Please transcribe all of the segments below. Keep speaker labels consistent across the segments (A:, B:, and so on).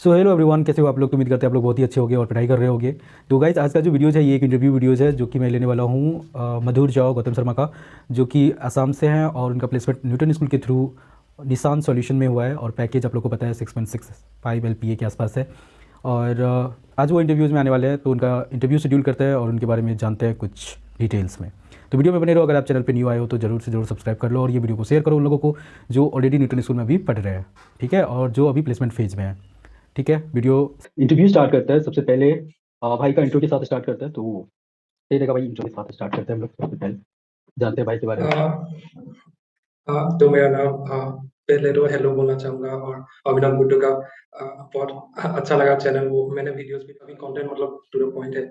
A: So hello everyone, कैसे हो आप लोग। तो उम्मीद करते हैं आप लोग बहुत ही अच्छे होंगे और पढ़ाई कर रहे होंगे। तो गाइज आज का जो वीडियोज़ है ये एक इंटरव्यू वीडियोज़ है जो कि मैं लेने वाला हूँ मधुर जाओ गौतम शर्मा का, जो कि असम से हैं और उनका प्लेसमेंट न्यूटन स्कूल के थ्रू निशान सॉल्यूशन में हुआ है और पैकेज आप लोग को पता है 6.65 LPA के आसपास है। और आज वो इंटरव्यूज़ में आने वाले हैं, तो उनका इंटरव्यू शेड्यूल करते हैं और उनके बारे में जानते हैं कुछ डिटेल्स में। तो वीडियो में बने रहो। अगर आप चैनल पे न्यू आए हो तो जरूर से जरूर सब्सक्राइब कर लो और ये वीडियो को शेयर करो उन लोगों को जो ऑलरेडी न्यूटन स्कूल में अभी पढ़ रहे हैं, ठीक है, और जो अभी प्लेसमेंट फेज में है। ठीक है, वीडियो इंटरव्यू स्टार्ट करता है। सबसे पहले भाई का इंट्रो के साथ स्टार्ट करता है। तो सही रहेगा भाई, इंट्रो के साथ स्टार्ट करते हैं हम लोग। सबसे पहले जानते हैं भाई के बारे में।
B: तो मेरा नाम पहले तो हेलो बोलना चाहूँगा और अभिनव गुड्डू का बहुत अच्छा लगा चैनल वो मैंने वीडियोस भी काफ़ी कंटेंट मतलब टू द पॉइंट है।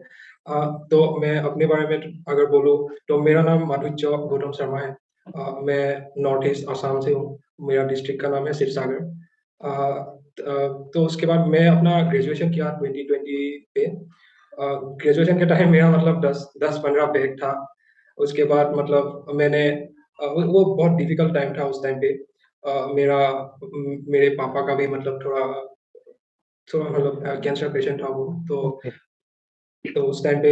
B: तो मैं अपने बारे में अगर बोलूँ तो मेरा नाम माधुर्य गौतम शर्मा है। मैं नॉर्थ ईस्ट असम से हूँ। मेरा डिस्ट्रिक्ट का नाम है शिवसागर। तो उसके बाद मैं अपना ग्रेजुएशन किया 2020 पे। ग्रेजुएशन के टाइम मेरा मतलब 10-15 बैक था। उसके बाद मतलब मैंने वो बहुत डिफिकल्ट टाइम था उस टाइम पे। मेरे पापा का भी मतलब थोड़ा थोड़ा मतलब कैंसर पेशेंट था वो।
A: ओके।
B: तो उस टाइम पे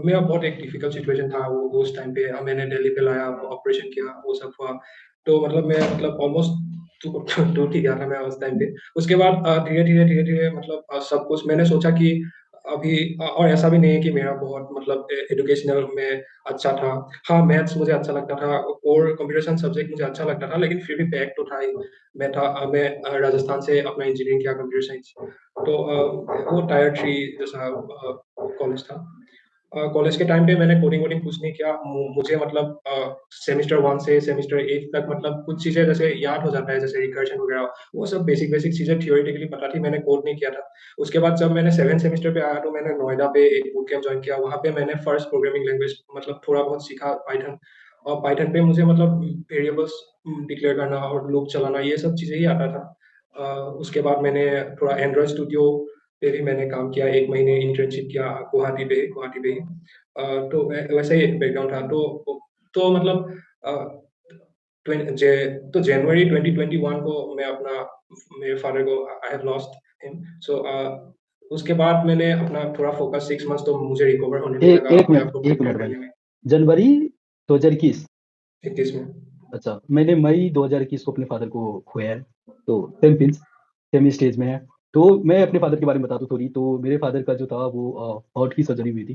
B: मेरा बहुत एक डिफिकल्ट सिचुएशन था वो उस टाइम पे। मैंने दिल्ली पे लाया, ऑपरेशन किया, वो सब हुआ। तो मतलब मैं मतलब ऑलमोस्ट टूट ही गया था मैं उस टाइम पे। उसके बाद धीरे-धीरे मतलब सब कुछ मैंने सोचा कि अभी और ऐसा भी नहीं है कि मेरा बहुत मतलब एजुकेशनल में अच्छा था। हाँ, मैथ्स मुझे अच्छा लगता था और कंप्यूटर साइंस सब्जेक्ट मुझे अच्छा लगता था, लेकिन फिर भी बैक तो था ही। मैं राजस्थान से अपना इंजीनियरिंग किया कंप्यूटर साइंस। तो वो टायर 3 जैसा कॉलेज था। कॉलेज के टाइम पे मैंने कोडिंग-वोडिंग कुछ नहीं किया। मुझे मतलब सेमेस्टर 1 से सेमेस्टर 8 तक मतलब कुछ चीज़ें जैसे याद हो जाता है, जैसे रिकर्शन वगैरह, वो सब बेसिक-बेसिक चीज़ें थियोरेटिकली पता थी, मैंने कोड नहीं किया था। उसके बाद जब मैंने 7th सेमेस्टर पे आया तो मैंने नोएडा पे एक बूट कैंप जॉइन किया। वहाँ पे मैंने फर्स्ट प्रोग्रामिंग लैंग्वेज मतलब थोड़ा बहुत सीखा पाइथन। और पाइथन पे मुझे मतलब वेरिएबल्स डिक्लेयर करना और लूप चलाना ये सब चीज़ें ही आता था। उसके बाद मैंने थोड़ा एंड्रॉइड स्टूडियो पे भी मैंने काम किया, 1 महीने इंटर्नशिप किया गुवाहाटी पे ही। तो वैसे ही बैकग्राउंड था। तो मतलब अ, ट्वेन जे तो जनवरी 2021 को मैं अपना मेरे फादर को आई हैव लॉस्ट हिम। सो उसके बाद मैंने अपना थोड़ा फोकस 6 मंथ्स तो मुझे रिकवर होने में लगा,
A: एक
B: अपने
A: मिनट
B: आप को
A: एक
B: प्रिपेयर
A: मिनट भाई।
B: करने में।
A: जनवरी 2021।
B: 21 में।
A: अच्छा, मैंने मई 2021 को अपने फादर को खोया है। तो सेम पिंच, सेम स्टेज में है। तो मैं अपने फादर के बारे में बता दूं थोड़ी। तो मेरे फादर का जो था वो हार्ट की सर्जरी हुई थी।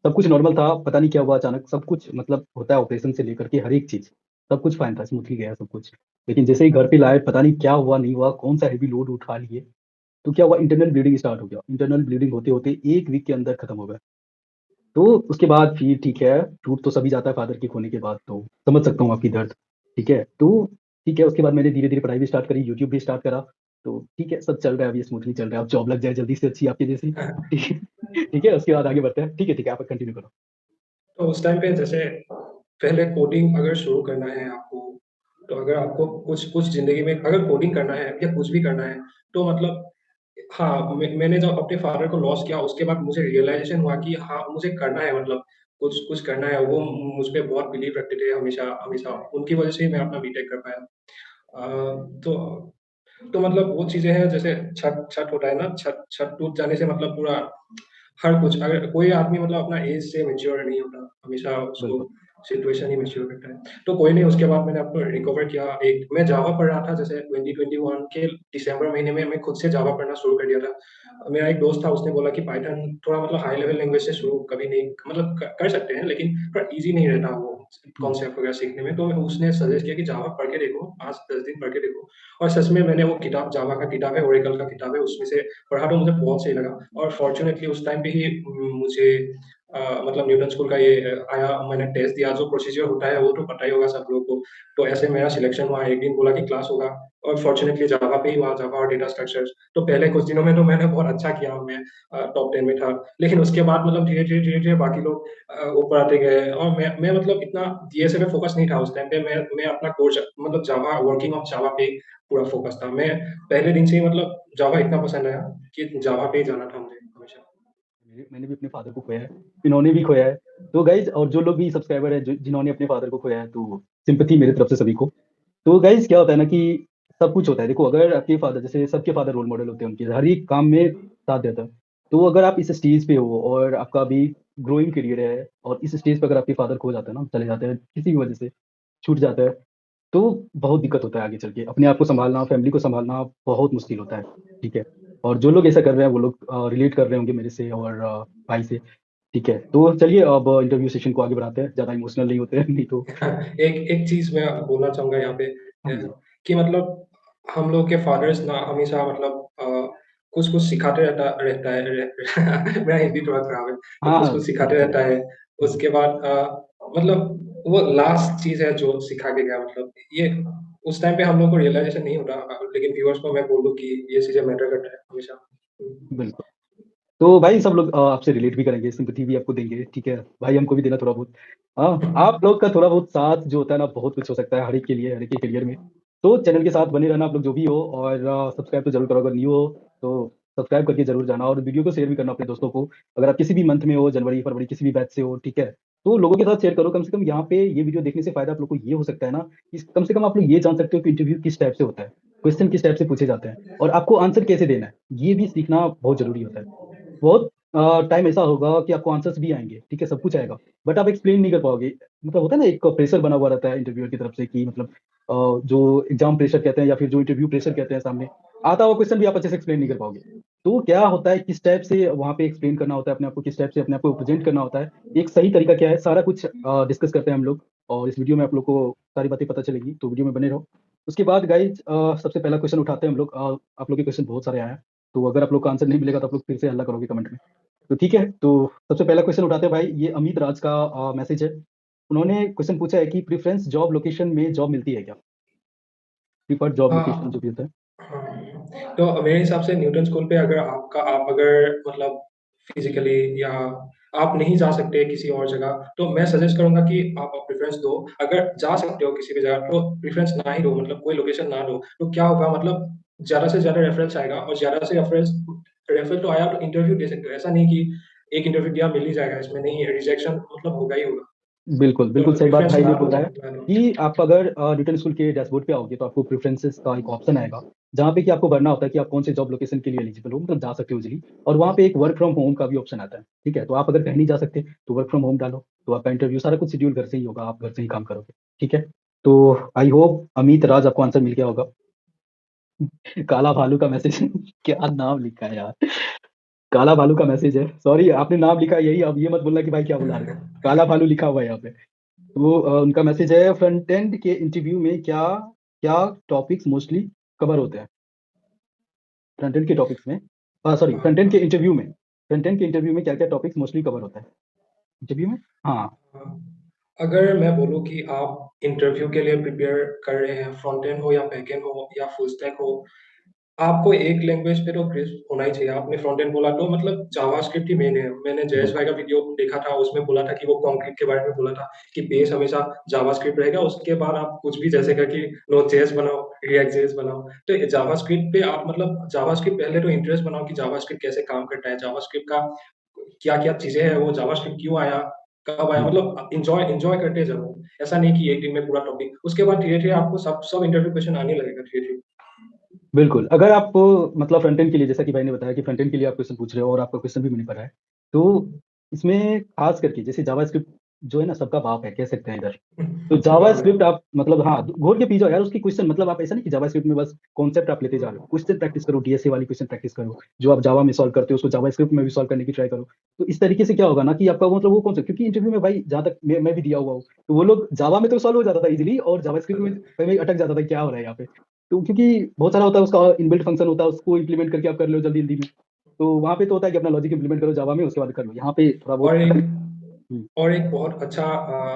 A: सब कुछ नॉर्मल था, पता नहीं क्या हुआ अचानक। सब कुछ मतलब होता है ऑपरेशन से लेकर के हर एक चीज, सब कुछ फाइन था, स्मूथली गया सब कुछ। लेकिन जैसे ही घर पे लाए, पता नहीं क्या हुआ, नहीं हुआ, कौन सा हैवी लोड उठा लिए, तो क्या हुआ, इंटरनल ब्लीडिंग स्टार्ट हो गया। इंटरनल ब्लीडिंग होते होते 1 वीक के अंदर खत्म हो गया। तो उसके बाद फिर ठीक है, टूट तो सभी जाता है फादर के खोने के बाद, तो समझ सकता हूँ आपकी दर्द। ठीक है, तो ठीक है, उसके बाद मैंने धीरे धीरे पढ़ाई भी स्टार्ट करी, यूट्यूब भी स्टार्ट करा। तो ठीक है, सब चल रहा है अभी, स्मूथली चल रहा है। अब जॉब लग जाए जल्दी से अच्छी आपके जैसी। ठीक है, ठीक है, उसके बाद आगे बढ़ते हैं। ठीक है, आप कंटिन्यू करो।
B: तो उस टाइम पे जैसे पहले कोडिंग अगर शुरू करना है आपको, तो अगर आपको कुछ कुछ ज़िंदगी में अगर कोडिंग करना है या कुछ भी करना है, तो मतलब हाँ, मैंने जब अपने फादर को लॉस किया उसके बाद मुझे रियलाइज़ेशन हुआ कि हाँ, मुझे करना है मतलब कुछ कुछ करना है। वो मुझ पे बहुत बिलीव रखते थे हमेशा हमेशा। उनकी वज़ह से ही मैं अपना बीटेक कर पाया। तो मतलब वो चीज़ें हैं जैसे छत छत होता है ना, छत छत टूट जाने से मतलब पूरा हर कुछ अगर कोई आदमी मतलब अपना एज से मैच्योर नहीं होता, हमेशा उसको
A: बिल्कुल।
B: सिचुएशन ही मैच्योर करता है। तो कोई नहीं, उसके बाद मैंने अपना रिकवर किया। एक मैं जावा पढ़ रहा था जैसे 2021 के दिसंबर महीने में मैं खुद से जावा पढ़ना शुरू कर दिया था। मेरा एक दोस्त था, उसने बोला कि पाइथन थोड़ा मतलब हाई लेवल लैंग्वेज से शुरू कभी नहीं मतलब कर सकते हैं, लेकिन थोड़ा ईज़ी नहीं रहता वो
A: हम्म।
B: कॉन्सेप्ट वगैरह सीखने में। तो उसने सजेस्ट किया कि जावा पढ़ के देखो, 5-10 दिन पढ़ के देखो। और सच में मैंने वो किताब जावा का किताब है, ओरेकल का किताब है, उसमें से पढ़ा तो मुझे बहुत सही लगा। और फॉर्च्यूनेटली उस टाइम पे ही मुझे मतलब न्यूटन स्कूल का ये आया, मैंने टेस्ट दिया। जो प्रोसीजर होता है वो तो पता ही होगा सब लोगों को। तो ऐसे मेरा सिलेक्शन हुआ, एक दिन बोला कि क्लास होगा और फॉर्च्यूनेटली जावा पे ही हुआ, जावा और डेटा स्ट्रक्चर्स। तो पहले कुछ दिनों में तो मैंने बहुत अच्छा किया, मैं टॉप 10 में था। लेकिन उसके बाद मतलब धीरे-धीरे बाकी लोग ऊपर आते गए और मैं मतलब इतना डीएसए पे फोकस नहीं था उस टाइम पे। मैं अपना कोर्स मतलब जावा वर्किंग ऑफ जावा पे पूरा फोकस था। मैं पहले दिन से ही मतलब जावा इतना पसंद आया कि जावा पे ही जाना था मुझे हमेशा।
A: मैंने भी अपने फादर को खोया है, इन्होंने भी खोया है। तो गाइज, और जो लोग भी सब्सक्राइबर है जिन्होंने अपने फादर को खोया है, तो सिंपथी मेरी तरफ से सभी को। तो गाइज क्या होता है ना कि सब कुछ होता है। देखो अगर आपके फादर, जैसे सबके फादर रोल मॉडल होते हैं उनके, हर एक काम में साथ देता है। तो अगर आप इस स्टेज पे हो और आपका अभी ग्रोइंग करियर है, और इस स्टेज पे अगर आपके फादर खो जाते हैं ना, चले जाते हैं किसी भी वजह से, छूट जाता है, तो बहुत दिक्कत होता है आगे चल के। अपने आप को संभालना, फैमिली को संभालना बहुत मुश्किल होता है। ठीक है। और जो लोग ऐसा कर रहे हैं वो लोग रिलेट कर रहे होंगे मेरे से और भाई से। ठीक है, तो चलिए अब इंटरव्यू सेशन को आगे बढ़ाते हैं, ज़्यादा इमोशनल नहीं होते हैं नहीं तो।
B: एक एक चीज़ मैं बोलना चाहूँगा यहाँ पे
A: हाँ जी।
B: कि मतलब हम लोग के फादर्स ना हमेशा मतलब कुछ-कुछ सिखाते रहता है मेरा हिंदी थोड़ा खराब है, तो
A: हाँ हाँ,
B: कुछ-कुछ
A: ठीक है
B: सिखाते
A: ठीक है।
B: रहता है।
A: हम्म,
B: उसके बाद मतलब वो लास्ट चीज़ है जो सिखा के गया मतलब ये उस टाइम पे हम लोग को रियलाइज़ेशन नहीं होता लेकिन व्यूअर्स को मैं बोल दूँ कि ये चीज़ें मैटर करता है हमेशा। हुँ।
A: बिल्कुल। तो भाई सब लोग आपसे रिलेट भी करेंगे, सिंपैथी भी आपको देंगे। ठीक है भाई, हमको भी देना थोड़ा बहुत। हाँ, आप लोग का थोड़ा बहुत साथ जो होता है ना, बहुत कुछ हो सकता है हर एक के लिए, हर एक के करियर में। तो चैनल के साथ बने रहना आप लोग जो भी हो, और सब्सक्राइब तो जरूर करो अगर न्यू हो तो। सब्सक्राइब करके जरूर जाना, और वीडियो को शेयर भी करना अपने दोस्तों को। अगर आप किसी भी मंथ में हो, जनवरी फरवरी किसी भी बैच से हो, ठीक है, तो लोगों के साथ शेयर करो। कम से कम यहाँ पे ये वीडियो देखने से फायदा आप लोग को ये हो सकता है ना, कि कम से कम आप लोग ये जान सकते हो कि इंटरव्यू किस टाइप से होता है, क्वेश्चन किस टाइप से पूछे जाते हैं, और आपको आंसर कैसे देना है, ये भी सीखना बहुत जरूरी होता है। बहुत टाइम ऐसा होगा कि आपको आंसर्स भी आएंगे, ठीक है, सब कुछ आएगा, बट आप एक्सप्लेन नहीं कर पाओगे। मतलब होता है ना, एक प्रेशर बना हुआ रहता है इंटरव्यूअर की तरफ से, कि मतलब जो एग्जाम प्रेशर कहते हैं या फिर जो इंटरव्यू प्रेशर कहते हैं, सामने आता हुआ क्वेश्चन भी आप अच्छे से एक्सप्लेन नहीं कर पाओगे। तो क्या होता है, किस टाइप से वहाँ पे एक्सप्लेन करना होता है अपने आप को, किस टाइप से अपने आप को प्रेजेंट करना होता है, एक सही तरीका क्या है, सारा कुछ डिस्कस करते हैं हम लोग। और इस वीडियो में आप लोग को सारी बातें पता चलेगी, तो वीडियो में बने रहो। उसके बाद गाइज सबसे पहला क्वेश्चन उठाते हैं हम लोग। आप लोग के क्वेश्चन बहुत सारे आए हैं, तो अगर आप लोग का आंसर नहीं मिलेगा तो आप लोग फिर से हल्ला करोगे कमेंट में। तो ठीक है, तो सबसे पहला क्वेश्चन उठाते हैं भाई, ये अमित राज का मैसेज है। उन्होंने क्वेश्चन पूछा है कि प्रेफरेंस जॉब लोकेशन में जॉब मिलती है क्या, प्रीफर्ड जॉब लोकेशन जो
B: हाँ।
A: भी होता है।
B: हाँ, तो मेरे हिसाब से न्यूटन स्कूल पे अगर आप अगर मतलब फिज़िकली या आप नहीं जा सकते किसी और जगह, तो मैं सजेस्ट करूँगा कि आप प्रेफ़रेंस दो। अगर जा सकते हो किसी भी जगह तो प्रेफ़रेंस ना ही दो मतलब कोई लोकेशन ना दो। तो क्या होगा मतलब ज़्यादा से ज़्यादा रेफ़रेंस आएगा और ज़्यादा से रेफ़रल तो आया तो इंटरव्यू दे सकते हो। ऐसा नहीं कि एक इंटरव्यू दिया मिल ही जाएगा, इसमें नहीं है, रिजेक्शन मतलब होगा ही होगा।
A: बिल्कुल
B: तो
A: बिल्कुल सही बात
B: प्रेफ़रेंस
A: भाई
B: ना
A: ने
B: दो,
A: बोला है,
B: ना दो।
A: कि आप अगर रिटर्न स्कूल के डैशबोर्ड पे आओगे तो आपको प्रेफरेंसेस का एक ऑप्शन आएगा, जहाँ पे कि आपको भरना होता है कि आप कौन से जॉब लोकेशन के लिए एलिजिबल हो, मतलब जा सकते हो इजिली। और वहाँ पे एक वर्क फ्रॉम होम का भी ऑप्शन आता है। ठीक है, तो आप अगर कहीं नहीं जा सकते तो वर्क फ्रॉम होम डालो, तो आपका इंटरव्यू सारा कुछ शेड्यूल घर से ही होगा, आप घर से ही काम करोगे। ठीक है, तो आई होप अमित राज आपको आंसर मिल गया होगा। काला भालू का मैसेज क्या नाम लिखा है यार, काला भालू का मैसेज है, सॉरी आपने नाम लिखा है यही, अब ये मत बोलना कि भाई क्या बुला रहे हो। काला भालू लिखा हुआ है यहाँ पे। तो उनका मैसेज है, फ्रंट एंड के इंटरव्यू में क्या क्या टॉपिक्स मोस्टली कवर होते हैं। फ्रंट एंड के टॉपिक्स में, सॉरी, फ्रंट एंड के
B: हाँ।
A: इंटरव्यू में, फ्रंट एंड के इंटरव्यू में क्या क्या टॉपिक्स मोस्टली कवर होता है इंटरव्यू में। हाँ।
B: हाँ, अगर मैं बोलूँ कि आप इंटरव्यू के लिए प्रिपेयर कर रहे हैं, फ्रंट एंड हो या बैक एंड हो या फुल स्टैक हो, आपको एक लैंग्वेज पे तो ग्रिस्प होना ही चाहिए। आपने फ्रंट एंड बोला तो मतलब जावास्क्रिप्ट ही मेन है। मैंने जयेश भाई
A: बिल्कुल
B: का वीडियो देखा था, उसमें बोला था कि वो कंक्रीट के बारे में बोला था कि बेस हमेशा जावास्क्रिप्ट रहेगा, उसके बाद आप कुछ भी जैसे का कि नोड.जेएस बनाओ, रिएक्ट जेएस बनाओ। तो ये जावास्क्रिप्ट पे आप मतलब जावास्क्रिप्ट पहले तो इंटरेस्ट बनाओ कि जावास्क्रिप्ट कैसे काम करता है, जावास्क्रिप्ट का क्या-क्या चीज़ें हैं, वो जावास्क्रिप्ट क्यों आया, कब आया,
A: बिल्कुल
B: मतलब एन्जॉय एन्जॉय करते जाओ। ऐसा नहीं कि एक दिन में पूरा टॉपिक, उसके बाद धीरे-धीरे आपको सब सब इंटरव्यू क्वेश्चन आने लगेगा धीरे-धीरे।
A: बिल्कुल। अगर आप मतलब फ्रंट एंड के लिए, जैसा कि भाई ने बताया कि फ्रंट एंड के लिए आप क्वेश्चन पूछ रहे हो और आपका क्वेश्चन भी मिल पा रहा है, तो इसमें खास करके जैसे जावास्क्रिप्ट जो है ना, सबका बाप है कह सकते हैं इधर। तो जावा
B: हाँ,
A: स्क्रिप्ट आप मतलब, हाँ, घोल के पी जाओ यार उसकी क्वेश्चन। मतलब आप ऐसा नहीं कि जावा स्क्रिप्ट में बस कॉन्सेप्ट आप लेते जा रहे हो, क्वेश्चन प्रैक्टिस करो, डीएसए वाली क्वेश्चन प्रैक्टिस करो, जो आप जावा में सॉल्व करते हो उसको जावा स्क्रिप्ट में भी सॉल्व करने की ट्राई करो। तो इस तरीके से क्या होगा ना, कि आपका मतलब वो कॉन्सेप्ट, क्योंकि इंटरव्यू में भाई जहाँ तक मैं भी दिया हुआ हूँ, तो वो लोग जावा में तो सॉल्व हो जाता था इजीली, और जावा स्क्रिप्ट में मैं अटक जाता था क्या हो रहा है यहाँ पे। तो क्योंकि बहुत सारा होता है, उसका इनबिल्ट फंक्शन होता है, उसको इंप्लीमेंट करके आप कर लो जल्दी जल्दी में। तो वहाँ पे तो होता है कि अपना लॉजिक इंप्लीमेंट करो जावा में, उसके बाद कर लो, यहाँ पे थोड़ा बहुत
B: और
A: अटक।
B: एक और एक बहुत अच्छा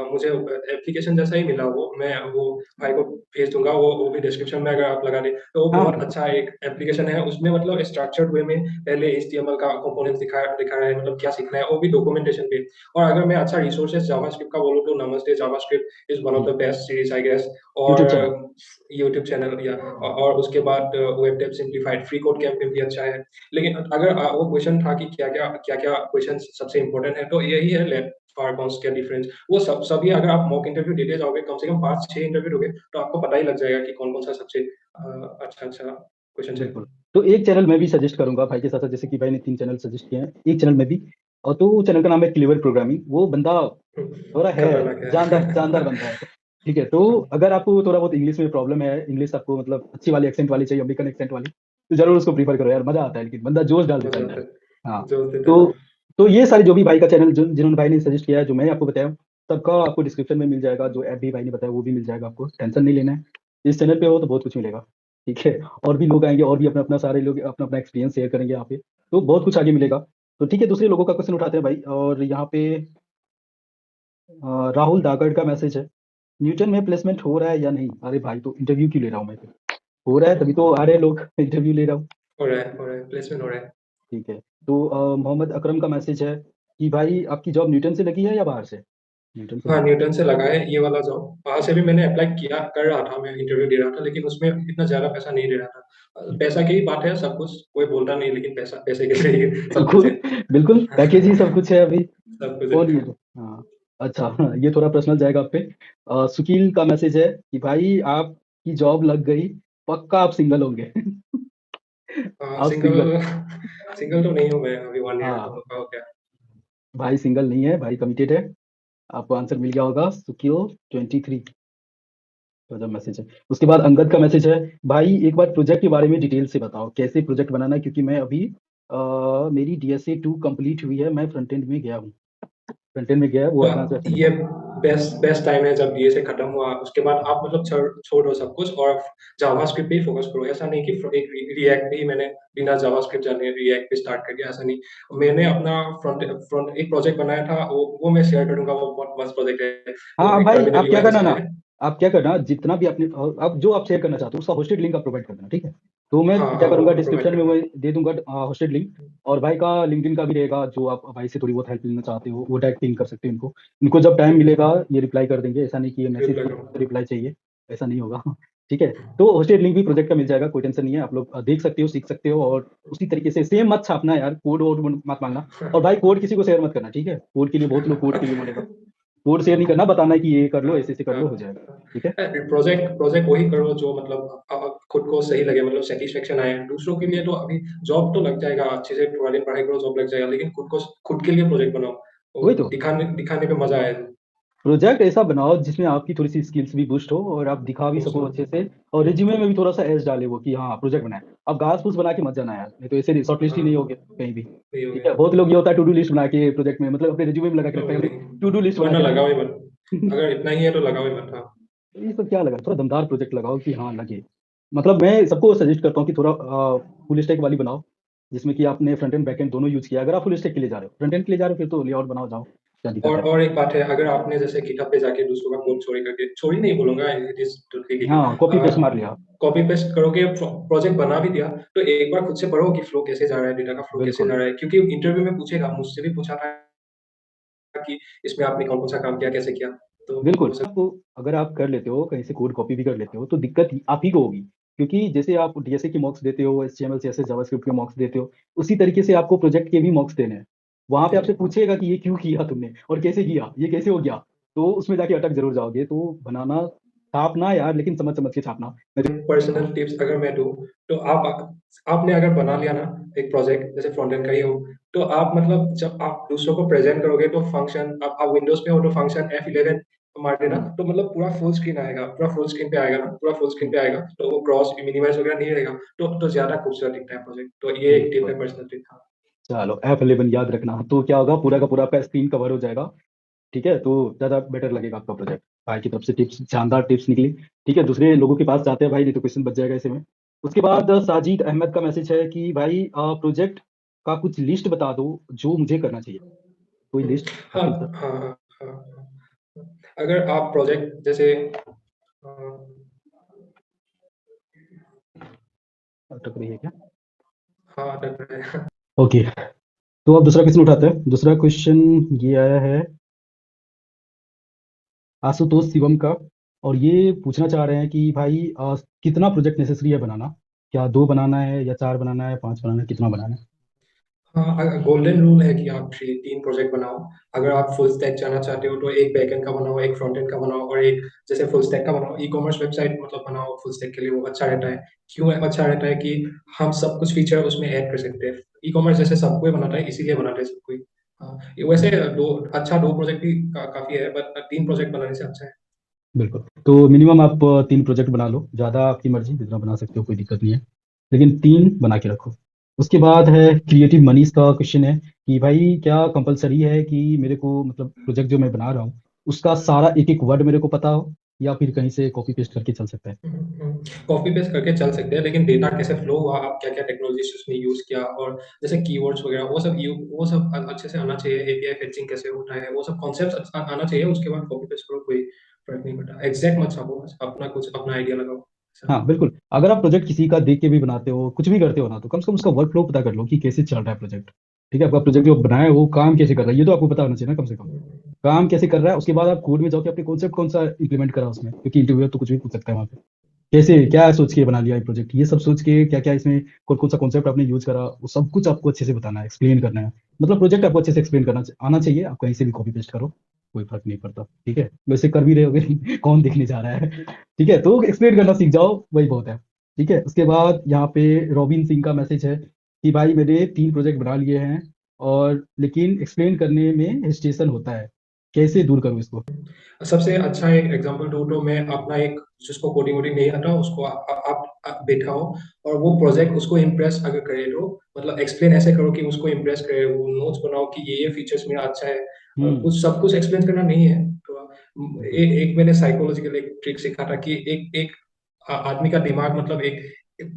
B: मुझे एप्लीकेशन जैसा ही मिला वो, मैं वो भाई को भेज दूँगा, वो भी डिस्क्रिप्शन में अगर आप लगा दें, तो वो
A: हाँ
B: बहुत
A: हाँ,
B: अच्छा एक एप्लीकेशन है। उसमें मतलब स्ट्रक्चर्ड वे में पहले एचटीएमएल का कंपोनेंट्स दिखाया है, मतलब क्या सीखना है, वो भी डॉक्यूमेंटेशन पे। और अगर मैं अच्छा रिसोर्सेज़ जावास्क्रिप्ट का बोलूँ तो Namaste JavaScript is one of the best series I guess.
A: YouTube channel.
B: और यूट्यूब चैनल या और उसके बाद web dev simplified, free code camp पे भी अच्छा है। लेकिन अगर वो क्वेश्चन था कि क्या-क्या क्वेश्चन सबसे इम्पोर्टेंट है, तो यही है कौन क्या डिफरेंस, वो सभी अगर आप मॉक इंटरव्यू देते जाओगे, कम से कम 5-6 इंटरव्यू दोगे, तो आपको पता ही लग जाएगा कि कौन-कौन सा सबसे अच्छा क्वेश्चन है।
A: बिल्कुल। तो एक चैनल मैं भी सजेस्ट करूँगा भाई के साथ-साथ, जैसे कि भाई ने 3 चैनल सजेस्ट किए हैं। एक चैनल मैं भी, और तो वो चैनल का नाम है क्लेवर प्रोग्रामिंग। वो बंदा थोड़ा है,
B: खतरनाक
A: जानदार जानदार
B: है।
A: बंदा है। ठीक है, तो अगर आपको थोड़ा बहुत इंग्लिश में प्रॉब्लम है, इंग्लिश आपको मतलब अच्छी वाली एक्सेंट वाली चाहिए, अमेरिकन एक्सेंट वाली, तो ज़रूर उसको प्रेफ़र करो यार, मज़ा आता है, लेकिन बंदा जोश डाल देता है
B: मज़ा
A: अंदर।
B: आता है,
A: हाँ,
B: जोश देता है।
A: तो तो ये सारे जो भी भाई का चैनल जिन्होंने भाई ने सजेस्ट किया है, जो मैं आपको बताया हूँ, सबका आपको डिस्क्रिप्शन में मिल जाएगा। जो ऐप भी भाई ने बताया वो भी मिल जाएगा आपको, टेंशन नहीं लेना है। इस चैनल पे हो तो बहुत कुछ मिलेगा, ठीक है? और भी लोग आएँगे, और भी अपना-अपना सारे लोग अपना-अपना एक्सपीरियंस शेयर करेंगे यहाँ पे, तो बहुत कुछ आगे मिलेगा। तो ठीक है, दूसरे लोगों का क्वेश्चन उठाते हैं भाई, और यहाँ पे राहुल दागड़ का मैसेज है, न्यूटन में प्लेसमेंट हो रहा है या नहीं? अरे भाई, तो इंटरव्यू क्यों ले रहा हूँ मैं फिर? हो रहा है तभी तो आ रहे हैं लोग, इंटरव्यू ले रहा हूँ।
B: हो रहा है, प्लेसमेंट हो रहा है।
A: ठीक है, तो मोहम्मद अकरम का मैसेज है कि भाई आपकी जॉब न्यूटन से लगी है या बाहर से? न्यूटन से
B: हाँ,
A: लगी है।
B: न्यूटन से लगा है ये वाला जॉब। वहाँ से भी मैंने अप्लाई किया कर रहा था, मैं इंटरव्यू दे रहा था, लेकिन उसमें इतना ज़्यादा पैसा नहीं दे रहा था। पैसा की ही बात है, सब कुछ कोई बोलता नहीं, लेकिन पैसा पैसे के लिए सब कुछ
A: बिल्कुल,
B: है।
A: बिल्कुल, पैकेज ही सब कुछ है अभी।
B: सब कुछ
A: कौन
B: है।
A: ये हाँ, अच्छा हाँ, ये थोड़ा पर्सनल जाएगा आप पे। सुकील का मैसेज है कि भाई आपकी जॉब लग गई, पक्का आप सिंगल होंगे। आप सिंगल।
B: सिंगल सिंगल तो नहीं हूँ मैं अभी, 1 ईयर तो
A: हाँ,
B: हो गया।
A: भाई सिंगल नहीं है, भाई कमिटेड है। आपको आंसर मिल गया होगा, सुकील 23 का जब मैसेज है। उसके बाद अंगद का मैसेज है, भाई एक बार प्रोजेक्ट के बारे में डिटेल से बताओ, कैसे प्रोजेक्ट बनाना है, क्योंकि मैं अभी मेरी DSA 2 कंप्लीट हुई है, मैं फ्रंट एंड में गया हूँ। फ्रंट एंड में गया है, वो
B: तो
A: एडवांस वर्जन है।
B: ये बेस्ट बेस्ट टाइम है जब बीए से खत्म हुआ, उसके बाद आप मतलब छोड़ दो सब कुछ और जावास्क्रिप्ट पे ही फोकस करो। ऐसा नहीं कि एक रिएक्ट पे ही मैंने बिना जावास्क्रिप्ट जाने रिएक्ट पे स्टार्ट कर दिया, ऐसा नहीं। मैंने अपना फ्रंट फ्रंट एक प्रोजेक्ट बनाया था, वो मैं शेयर करूंगा, वो बहुत मस्त प्रोजेक्ट है। वो
A: हाँ
B: एक
A: भाई,
B: टर्मिनल
A: आप क्या
B: यूआई
A: करना ना,
B: डिजाइन है।
A: आप क्या करना, जितना भी आपने आप जो आप शेयर करना चाहते हो उसका होस्टेड लिंक आप प्रोवाइड कर देना, ठीक है? तो मैं
B: हाँ
A: क्या
B: हाँ,
A: करूंगा,
B: वो प्रोवाइड
A: डिस्क्रिप्शन में
B: करना।
A: मैं दे दूंगा होस्टेड लिंक। और भाई का लिंक्डइन का भी रहेगा, जो आप भाई से थोड़ी बहुत हेल्प लेना चाहते हो वो डायरेक्ट पिंग कर सकते हो इनको। इनको जब टाइम
B: ठीक
A: मिलेगा
B: है,
A: ये रिप्लाई कर देंगे, ऐसा नहीं कि ये मैसेज
B: रिप्लाई
A: किया तो
B: करूँगा।
A: रिप्लाई चाहिए, ऐसा नहीं होगा। ठीक है, तो होस्टेड लिंक भी प्रोजेक्ट का मिल जाएगा, कोई टेंशन नहीं है। आप लोग देख सकते हो, सीख सकते हो, और उसी तरीके से सेम मत छापना यार, कोड वोड मत मांगना। और भाई कोड किसी को शेयर मत करना, ठीक है? कोड के लिए बहुत लोग कोड के लिए बोलेगा, कोड शेयर नहीं करना, बताना है कि ये कर लो, ऐसे ऐसे कर लो, हो जाएगा। ठीक है।
B: प्रोजेक्ट प्रोजेक्ट वही करो जो मतलब खुद को सही लगे, मतलब सेटिस्फेक्शन आए। दूसरों के लिए तो अभी जॉब तो लग जाएगा, अच्छे से थोड़ा दिन पढ़ाई करो, जॉब लग जाएगा, लेकिन खुद के लिए प्रोजेक्ट बनाओ, तो
A: वही तो,
B: दिखाने दिखाने पे मजा आए।
A: प्रोजेक्ट ऐसा बनाओ जिसमें आपकी थोड़ी सी स्किल्स भी बूस्ट हो, और आप दिखा भी
B: दोस्त
A: सको अच्छे से। और रिज्यूमे में भी थोड़ा सा एज डाले वो कि हाँ प्रोजेक्ट बनाया। अब घास फूस बना के मत जाना यार, नहीं तो ऐसे शॉर्ट लिस्ट ही
B: हाँ,
A: नहीं होगे कहीं भी।
B: नहीं हो
A: ठीक
B: गया।
A: है, बहुत लोग ये होता है टू डू लिस्ट बना के प्रोजेक्ट में, मतलब अपने रिज्यूमे में लगा के रखते हैं, अपनी टू डू लिस्ट
B: नहीं,
A: बना
B: वरना
A: के
B: लगाओ
A: रखते
B: ही मत।
A: हैं।
B: अगर इतना ही है तो लगाओ ही मत। हाँ।
A: तो ये सब क्या लगा, थोड़ा दमदार प्रोजेक्ट लगाओ कि हाँ लगे। मतलब मैं सबको सजेस्ट करता हूँ कि थोड़ा फुल स्टैक वाली बनाओ, जिसमें कि आपने फ्रंट एंड बैक एंड दोनों यूज किया। अगर आप फुल स्टैक के लिए जा रहे हो, फ्रंट एंड के लिए जा रहे हो, फिर तो लेआउट बनाओ, जाओ, क्या दिक्कत है।
B: और एक बात है, अगर आपने जैसे गिटहब पे जाके दूसरों का कोड चोरी करके, चोरी नहीं बोलूंगा, इट इज टोटली लीगल,
A: हाँ, कॉपी पेस्ट मार लिया।
B: कॉपी पेस्ट करोगे, प्रोजेक्ट बना भी दिया, तो एक बार खुद से पढ़ो कि फ्लो कैसे जा रहा है, डेटा का फ्लो कैसे जा
A: बिल्कुल,
B: रहा है, क्योंकि इंटरव्यू में पूछेगा, मुझसे भी पूछा था कि इसमें आपने कौन कौन सा काम किया, कैसे किया, तो
A: बिल्कुल।
B: वो सब।
A: आपको अगर आप कर लेते हो कहीं से, कोड कॉपी भी कर लेते हो, तो दिक्कत आप ही को होगी। क्योंकि जैसे आप DSA के मॉक्स देते हो, HTML CSS जावास्क्रिप्ट के मॉक्स देते हो, उसी तरीके से आपको प्रोजेक्ट के भी मॉक्स देने हैं। वहां पे आपसे पूछेगा कि ये क्यों किया तुमने और कैसे किया, ये कैसे हो गया। तो उसमें जाके अटक जरूर जाओगे। तो बनाना, छापना यार, लेकिन समझ समझ के छापना। मैं तो
B: पर्सनल टिप्स अगर मैं दूँ, तो आपने अगर बना लिया ना एक प्रोजेक्ट, जैसे फ्रंट एंड का ही हो, तो आप मतलब जब आप दूसरों को प्रेज़ेंट करोगे, तो फंक्शन, आप विंडोज़ पे हो तो फंक्शन F11 मार देना,
A: हम्म,
B: तो मतलब पूरा फुल स्क्रीन आएगा, पूरा फुल स्क्रीन पे आएगा ना, पूरा फुल स्क्रीन पे आएगा, तो वो क्रॉस मिनिमाइज़ वगैरह नहीं रहेगा, तो ज़्यादा खूबसूरत दिखता है प्रोजेक्ट। तो ये एक टिप
A: बिल्कुल।
B: है, पर्सनल टिप। हाँ।
A: चलो F11 याद रखना, तो क्या होगा, पूरा का पूरा आपका स्क्रीन कवर हो जाएगा। ठीक है, तो ज़्यादा बेटर लगेगा आपका प्रोजेक्ट। भाई की तरफ से टिप्स, शानदार टिप्स निकली। ठीक है, दूसरे लोगों के पास जाते हैं भाई, नहीं तो क्वेश्चन बच जाएगा ऐसे में। उसके बाद साजिद अहमद का मैसेज है कि भाई प्रोजेक्ट का कुछ लिस्ट बता दो जो मुझे करना चाहिए। कोई
B: हुँ,
A: लिस्ट
B: हाँ,
A: आपके पास?
B: हाँ, हाँ, हाँ, हाँ। अगर आप प्रोजेक्ट जैसे अ
A: अटक रही है क्या?
B: हाँ, अटक रहा है।
A: ओके, तो अब दूसरा क्वेश्चन उठाते हैं। दूसरा क्वेश्चन ये आया है आशुतोष शिवम का, और ये पूछना चाह रहे हैं कि भाई कितना प्रोजेक्ट नेसेसरी है बनाना? क्या 2 बनाना है, या 4 बनाना है, 5 बनाना है, कितना बनाना है?
B: हाँ, गोल्डन रूल है कि आप 3 प्रोजेक्ट बनाओ। अगर आप फुल स्टैक जाना चाहते हो तो एक बैकएंड का बनाओ, एक फ्रंट एंड का बनाओ, और एक जैसे फुल स्टैक का बनाओ, ई कॉमर्स वेबसाइट मतलब बनाओ फुल स्टैक के लिए, वो अच्छा रहता है। क्यों अच्छा रहता है कि हम सब कुछ फीचर उसमें ऐड कर सकते हैं। ई कॉमर्स जैसे सब कोई बनाता है, इसीलिए बनाते हैं सब कोई। हाँ, ये वैसे दो प्रोजेक्ट भी काफी है, बट 3 प्रोजेक्ट बनाने से अच्छा है।
A: बिल्कुल। तो मिनिमम आप 3 प्रोजेक्ट बना लो, ज़्यादा आपकी मर्जी, जितना बना सकते हो कोई दिक्कत नहीं है, लेकिन 3 बना के रखो। उसके बाद है क्रिएटिव मनीज का क्वेश्चन है कि भाई क्या कंपलसरी है कि मेरे को मतलब प्रोजेक्ट जो मैं बना रहा हूँ उसका सारा एक एक वर्ड मेरे को पता हो, या फिर कहीं से कॉपी पेस्ट करके चल सकता है?
B: कॉपी पेस्ट करके चल सकते हैं, लेकिन डेटा कैसे फ्लो हुआ, आप क्या क्या टेक्नोलॉजीज उसमें यूज किया, और जैसे कीवर्ड्स वगैरह वो सब अच्छे से आना चाहिए। एपीआई फेचिंग कैसे होता है, वो सब कॉन्सेप्ट आना चाहिए। उसके बाद कॉपी पेस्ट करो, कोई फर्क नहीं पड़ता। एग्जैक्ट मत छापो, बस अपना कुछ अपना आइडिया लगाओ ऐसा।
A: हाँ बिल्कुल, अगर आप प्रोजेक्ट किसी का देख के भी बनाते हो, कुछ भी करते हो ना, तो कम से कम उसका वर्क फ्लो पता कर लो कि कैसे चल रहा है प्रोजेक्ट। ठीक है, आपका प्रोजेक्ट जो बनाया है वो काम कैसे कर रहा है, ये तो आपको पता होना चाहिए ना कम से कम। काम कैसे कर रहा है, उसके बाद आप कोड में जाओ कि आपने कॉन्सेप्ट कौन सा इंप्लीमेंट करा उसमें, क्योंकि इंटरव्यू तो कुछ भी पूछ सकता है वहाँ पे। कैसे क्या सोच के बना लिया ये प्रोजेक्ट, ये सब सोच के क्या क्या इसमें कौन कौन सा कॉन्सेप्ट आपने यूज करा, वो सब कुछ आपको अच्छे से बताना है, एक्सप्लेन करना है। मतलब प्रोजेक्ट आपको अच्छे से एक्सप्लेन करना आना चाहिए, आप कहीं से भी कॉपी पेस्ट करो, कोई फर्क नहीं पड़ता। ठीक है, वैसे कर भी रहे होगे कौन देखने जा रहा है। ठीक है, तो एक्सप्लेन करना सीख जाओ, वही बहुत है। ठीक है, उसके बाद यहाँ पे रॉबिन सिंह का मैसेज है कि भाई मैंने 3 प्रोजेक्ट बना लिए हैं, और लेकिन एक्सप्लेन करने में हेजिटेशन होता है, कैसे दूर करूँ इसको?
B: सबसे अच्छा एक एग्जांपल दूं तो मैं अपना एक, जिसको कोडिंग वोडिंग नहीं आता उसको आप बैठाओ, और वो प्रोजेक्ट उसको इम्प्रेस अगर करे तो मतलब एक्सप्लेन ऐसे करो कि उसको इम्प्रेस करे। वो नोट्स बनाओ कि ये फीचर्स मेरा अच्छा है।
A: हम्म।
B: कुछ सब कुछ एक्सप्लेन करना नहीं है तो
A: बिल्कुल।
B: एक मैंने साइकोलॉजिकल एक ट्रिक सीखा था कि एक एक आदमी का दिमाग मतलब एक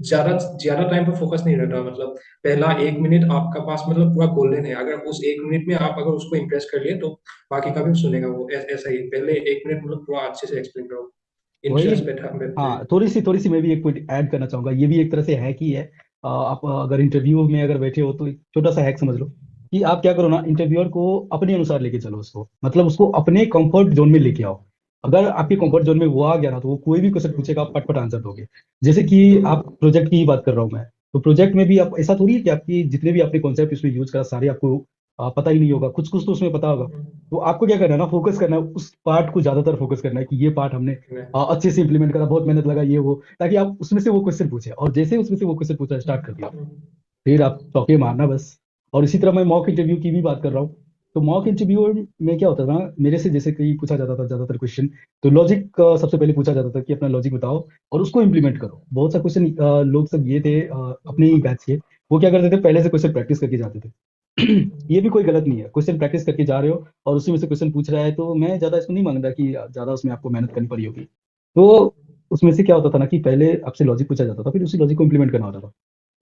B: ज्यादा ज्यादा टाइम पर फोकस नहीं रहता। मतलब पहला 1 मिनट आपका पास मतलब पूरा गोल्डन है। अगर उस 1 मिनट में आप अगर उसको इम्प्रेस कर लिए तो बाकी का भी सुनेगा वो। ऐसा ही पहले 1 मिनट मतलब पूरा अच्छे से एक्सप्लेन करो,
A: वही।
B: इंटरेस्ट बैठा बैठे।
A: हाँ, थोड़ी सी मैं भी एक पॉइंट ऐड करना चाहूंगा, ये भी एक तरह से हैक ही है। आप अगर इंटरव्यू में अगर बैठे हो तो एक छोटा सा हैक समझ लो कि आप क्या करो ना, इंटरव्यूअर को अपने अनुसार लेके चलो उसको, मतलब उसको अपने कंफर्ट जोन में लेके आओ। अगर आपके कंफर्ट जोन में वो आ गया ना, तो वो कोई भी क्वेश्चन पूछेगा आप पटपट आंसर दोगे। जैसे कि आप प्रोजेक्ट की ही बात कर रहा हूँ मैं, तो प्रोजेक्ट में भी आप ऐसा थोड़ी है कि आपकी जितने भी आपने कॉन्सेप्ट उसमें यूज करा सारे आपको पता ही नहीं होगा, कुछ कुछ तो उसमें पता होगा। तो आपको क्या करना है ना, फोकस करना है उस पार्ट को, ज्यादातर फोकस करना है कि ये पार्ट हमने अच्छे से इंप्लीमेंट करा, बहुत मेहनत लगा ये वो, ताकि आप उसमें से वो क्वेश्चन पूछे, और जैसे ही उसमें से वो क्वेश्चन पूछा स्टार्ट कर दिया, फिर आप चौके मारना बस। और इसी तरह मैं मॉक इंटरव्यू की भी बात कर रहा हूँ। तो मॉक इंटरव्यू में क्या होता था ना, मेरे से जैसे कहीं पूछा जाता था ज्यादातर क्वेश्चन, तो लॉजिक सबसे पहले पूछा जाता था कि अपना लॉजिक बताओ और उसको इम्प्लीमेंट करो। बहुत सा क्वेश्चन लोग सब ये थे अपने ही बैच के, वो क्या करते थे, पहले से क्वेश्चन प्रैक्टिस करके जाते थे। ये भी कोई गलत नहीं है, क्वेश्चन प्रैक्टिस करके जा रहे हो और उसी में से क्वेश्चन पूछ रहा है, तो मैं ज्यादा इसको नहीं मानता कि ज्यादा उसमें आपको मेहनत करनी पड़ी होगी। तो उसमें से क्या होता था ना कि पहले आपसे लॉजिक पूछा जाता था, फिर उसी लॉजिक को इंप्लीमेंट करना होता था।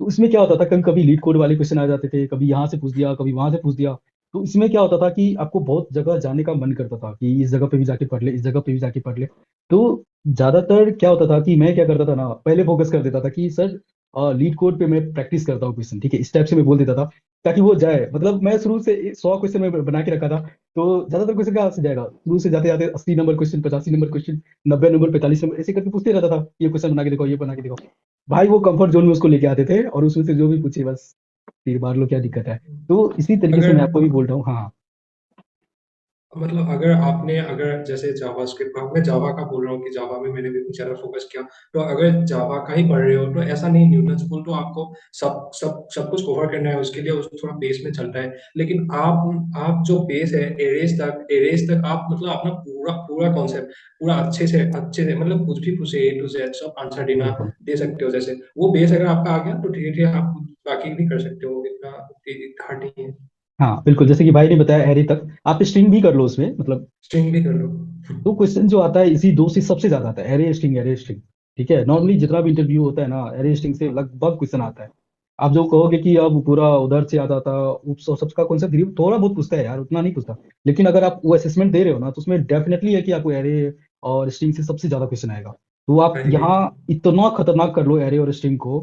A: तो इसमें क्या होता था, कभी कभी लीड कोड वाले क्वेश्चन आ जाते थे, कभी यहाँ से पूछ दिया कभी वहां से पूछ दिया। तो इसमें क्या होता था कि आपको बहुत जगह जाने का मन करता था कि इस जगह पे भी जाके पढ़ ले, इस जगह पे भी जाके पढ़ ले। तो ज्यादातर क्या होता था कि मैं क्या करता था ना, पहले फोकस कर देता था कि सर लीड कोड पे मैं प्रैक्टिस करता हूँ क्वेश्चन, ठीक है, इस टाइप से मैं बोल देता था, ताकि वो जाए। मतलब मैं शुरू से 100 क्वेश्चन में बना के रखा था, तो ज्यादातर क्वेश्चन कहाँ से जाएगा, शुरू से जाते जाते 80 number question, 85 number question, 90 number, 45 number, ऐसे करके पूछते रहता था, ये क्वेश्चन बना के देखो, ये बना के देखो। भाई वो कंफर्ट जोन में उसको लेके आते थे, और उसमें से जो भी पूछे बस तीर मार लो, क्या दिक्कत है। तो इसी तरीके से
B: अगर
A: मैं आपको भी बोल रहा हूँ। हाँ।
B: मतलब अगर आपने अगर जैसे जावास्क्रिप्ट, मैं जावा का बोल रहा हूँ कि जावा में मैंने भी कुछ ज्यादा फोकस किया। तो अगर जावा का ही पढ़ रहे हो तो ऐसा नहीं, न्यूटन स्कूल तो आपको सब कुछ कवर करना है, उसके लिए उस थोड़ा बेस में चलता है। लेकिन आप जो बेस है, एरेज तक आप मतलब अपना पूरा पूरा कॉन्सेप्ट पूरा अच्छे से मतलब कुछ भी पूछे A to Z सब आंसर देना
A: बिल्कुल।
B: दे सकते हो। जैसे वो बेस अगर आपका आ गया तो धीरे धीरे आप बाकी भी कर सकते हो, इतना हार्ड नहीं है।
A: हाँ बिल्कुल, जैसे कि भाई ने बताया एरे तक, आप स्ट्रिंग भी कर लो उसमें, मतलब
B: स्ट्रिंग भी कर लो।
A: तो क्वेश्चन जो आता है इसी दो से सबसे ज्यादा आता है, एरे स्ट्रिंग, एरे स्ट्रिंग। ठीक है, नॉर्मली जितना भी इंटरव्यू होता है ना, एरे स्ट्रिंग से लगभग क्वेश्चन आता है। आप जो कहोगे कि अब पूरा उधर से आता था, उस सबका कॉन्सेप्ट थोड़ा बहुत पूछता है यार, उतना नहीं पूछता। लेकिन अगर आप वो असेसमेंट दे रहे हो ना, तो उसमें डेफिनेटली है कि आपको एरे और स्ट्रिंग से सबसे ज्यादा क्वेश्चन आएगा। तो आप
B: आई एग्री।
A: यहाँ इतना खतरनाक कर लो एरे और स्ट्रिंग को,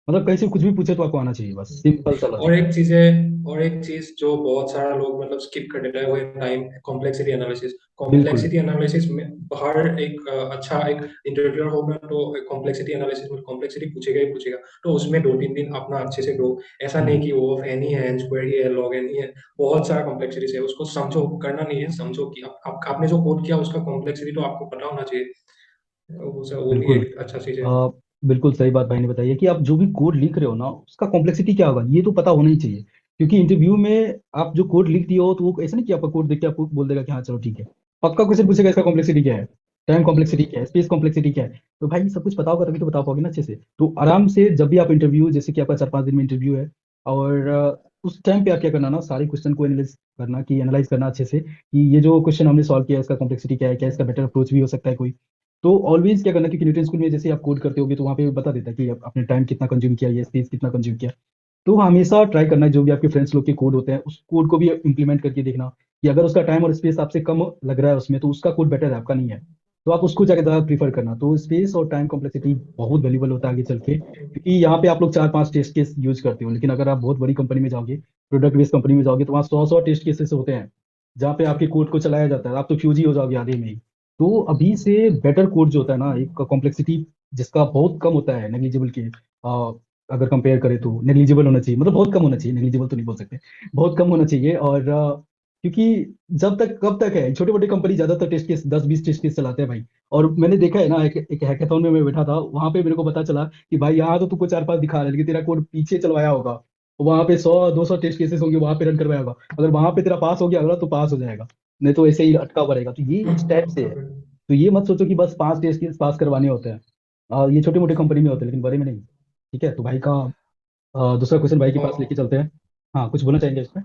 A: मतलब कहीं से कुछ भी पूछे तो आपको आना चाहिए, बस सिंपल सा
B: और
A: लॉजिक है।
B: एक चीज है, और एक चीज जो बहुत सारा लोग मतलब स्किप कर देता है वो है टाइम कॉम्प्लेक्सिटी एनालिसिस।
A: बिल्कुल।
B: कॉम्प्लेक्सिटी एनालिसिस में हर एक अच्छा एक इंटरव्यूअर होगा तो कॉम्प्लेक्सिटी एनालिसिस में कॉम्प्लेक्सिटी पूछेगा ही पूछेगा। तो उसमें 2-3 दिन अपना अच्छे से दो। ऐसा नहीं
A: हम्म,
B: कि वो एन ही है, एन स्क्वायर ही है, लॉग एन ही है। बहुत सारा कॉम्प्लेक्सिटी है, उसको समझो, करना नहीं है, समझो कि आपने जो कोड किया उसका कॉम्प्लेक्सिटी तो आपको पता होना चाहिए। वो भी
A: बिल्कुल।
B: एक अच्छा चीज है।
A: आ, बिल्कुल सही बात भाई ने बताई है कि आप जो भी कोड लिख रहे हो ना उसका कॉम्प्लेक्सिटी क्या होगा ये तो पता होना ही चाहिए। क्योंकि इंटरव्यू में आप जो कोड लिख दिए हो तो वो ऐसा नहीं कि आपका कोड देख के आपको बोल देगा कि हाँ चलो ठीक है। पक्का क्वेश्चन पूछेगा इसका कॉम्प्लेक्सिटी क्या है, टाइम कॉम्प्लेक्सिटी क्या है, स्पेस कॉम्प्लेक्सिटी क्या है। तो भाई सब कुछ पता होगा तभी तो बता पाओगे ना अच्छे से। तो आराम से जब भी आप इंटरव्यू, जैसे कि आपका 4-5 दिन में इंटरव्यू है, और उस टाइम पे आप क्या करना ना, सारे क्वेश्चन को एनालाइज करना, कि एनालाइज करना अच्छे से कि ये जो क्वेश्चन हमने सॉल्व किया है इसका कॉम्प्लेक्सिटी क्या है, क्या इसका बेटर अप्रोच भी हो सकता है कोई। तो ऑलवेज क्या करना, क्योंकि न्यूटन स्कूल में जैसे आप कोड करते होगे तो वहाँ पे बता देता है कि आपने टाइम कितना कंज्यूम किया, ये स्पेस कितना कंज्यूम किया। तो हमेशा ट्राई करना है जो भी आपके फ्रेंड्स लोग के कोड होते हैं उस कोड को भी इंप्लीमेंट करके देखना कि अगर उसका टाइम और स्पेस आपसे कम लग रहा है उसमें तो उसका कोड बेटर है, आपका नहीं है। तो आप उसको जाकर ज़्यादा प्रीफर करना। तो स्पेस और टाइम कॉम्प्लेक्सिटी बहुत वैल्यूबल होता है आगे चल के, क्योंकि यहाँ पे आप लोग 4-5 टेस्ट केस यूज करते हो, लेकिन अगर आप बहुत बड़ी कंपनी में जाओगे, प्रोडक्ट बेस्ड कंपनी में जाओगे, तो वहाँ 100-100 टेस्ट केसेस होते हैं जहाँ पे आपके कोड को चलाया जाता है, आप तो फ्यूज ही हो जाओगे आधे में ही। तो अभी से बेटर कोड जो होता है ना, एक कॉम्प्लेक्सिटी जिसका बहुत कम होता है, नेग्लिजिबल के अगर कंपेयर करें तो नेग्लिजिबल होना चाहिए, मतलब बहुत कम होना चाहिए, नेग्लिजिबल तो नहीं बोल सकते, बहुत कम होना चाहिए। और क्योंकि जब तक कब तक है, छोटे मोटे कंपनी ज्यादातर टेस्ट केस 10-20 टेस्ट केस चलाते हैं भाई। और मैंने देखा है ना, एक हैकाथॉन में मैं बैठा था, वहां पे मेरे को पता चला कि भाई यहाँ तो तुमको 4-5 दिखा रहा है लेकिन तेरा कोड पीछे चलवाया होगा, वहां पे 100-200 टेस्ट केसेस होंगे, वहां पे रन करवाया होगा। अगर वहां पे तेरा पास हो गया अगला तो पास हो जाएगा, नहीं तो ऐसे ही अटका हुआ रहेगा। तो ये इस टाइप से है। तो ये मत सोचो कि बस 5 टेस्ट पास करवाने होते हैं, ये छोटी मोटी कंपनी में होते हैं लेकिन बड़े में नहीं। ठीक है, तो भाई का दूसरा क्वेश्चन भाई के पास
B: और
A: लेके चलते हैं। हाँ, कुछ बोलना चाहेंगे इसमें?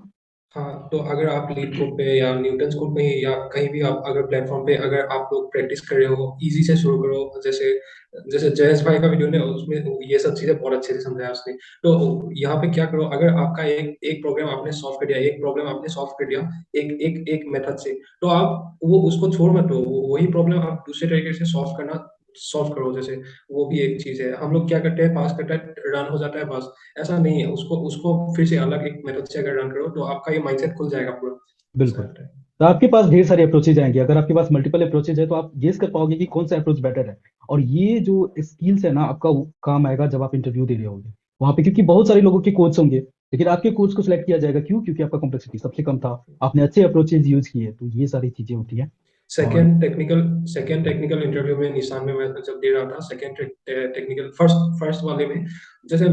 B: हाँ, तो अगर आप लीड कोड पे या न्यूटन कोड पे या कहीं भी आप अगर प्लेटफॉर्म पे अगर आप लोग प्रैक्टिस कर रहे हो, इजी से शुरू करो। जैसे जैसे जयेश भाई का वीडियो ने उसमें ये सब चीजें बहुत अच्छे से समझाया उसने। तो यहाँ पे क्या करो, अगर आपका एक एक प्रोग्राम आपने सॉल्व कर दिया, एक प्रॉब्लम आपने सॉल्व कर दिया एक एक एक मेथड से, तो आप वो उसको छोड़ मत दो, वही प्रॉब्लम आप दूसरे तरीके से सॉल्व करो। जैसे वो भी एक चीज है, हम लोग क्या करते हैं, पास करता है रन हो जाता है बस। ऐसा नहीं है, उसको उसको फिर से अलग एक मेथड से अगर रन करो तो आपका ये माइंडसेट खुल जाएगा पूरा। ऐसा
A: बिल्कुल।
B: रहता है।
A: तो आपके पास ढेर सारे अप्रोचेज आएंगे, अगर आपके पास मल्टीपल अप्रोचेज है तो आप गेस कर पाओगे कि कौन सा अप्रोच बेटर है। और ये जो स्किल्स है ना आपका वो काम आएगा जब आप इंटरव्यू दे रहे होगे वहां पे, क्योंकि बहुत सारे लोगों के कोच होंगे लेकिन आपके कोच को सिलेक्ट किया जाएगा, क्यों? क्योंकि आपका कॉम्प्लेक्सिटी सबसे कम था, आपने अच्छे अप्रोचेज यूज किए, तो ये सारी चीजें होती हैं। और
B: सेकेंड टेक्निकल इंटरव्यू में निशान में मैं जब दे रहा था, सेकेंड टेक्निकल, फर्स्ट फर्स्ट वाले में जैसे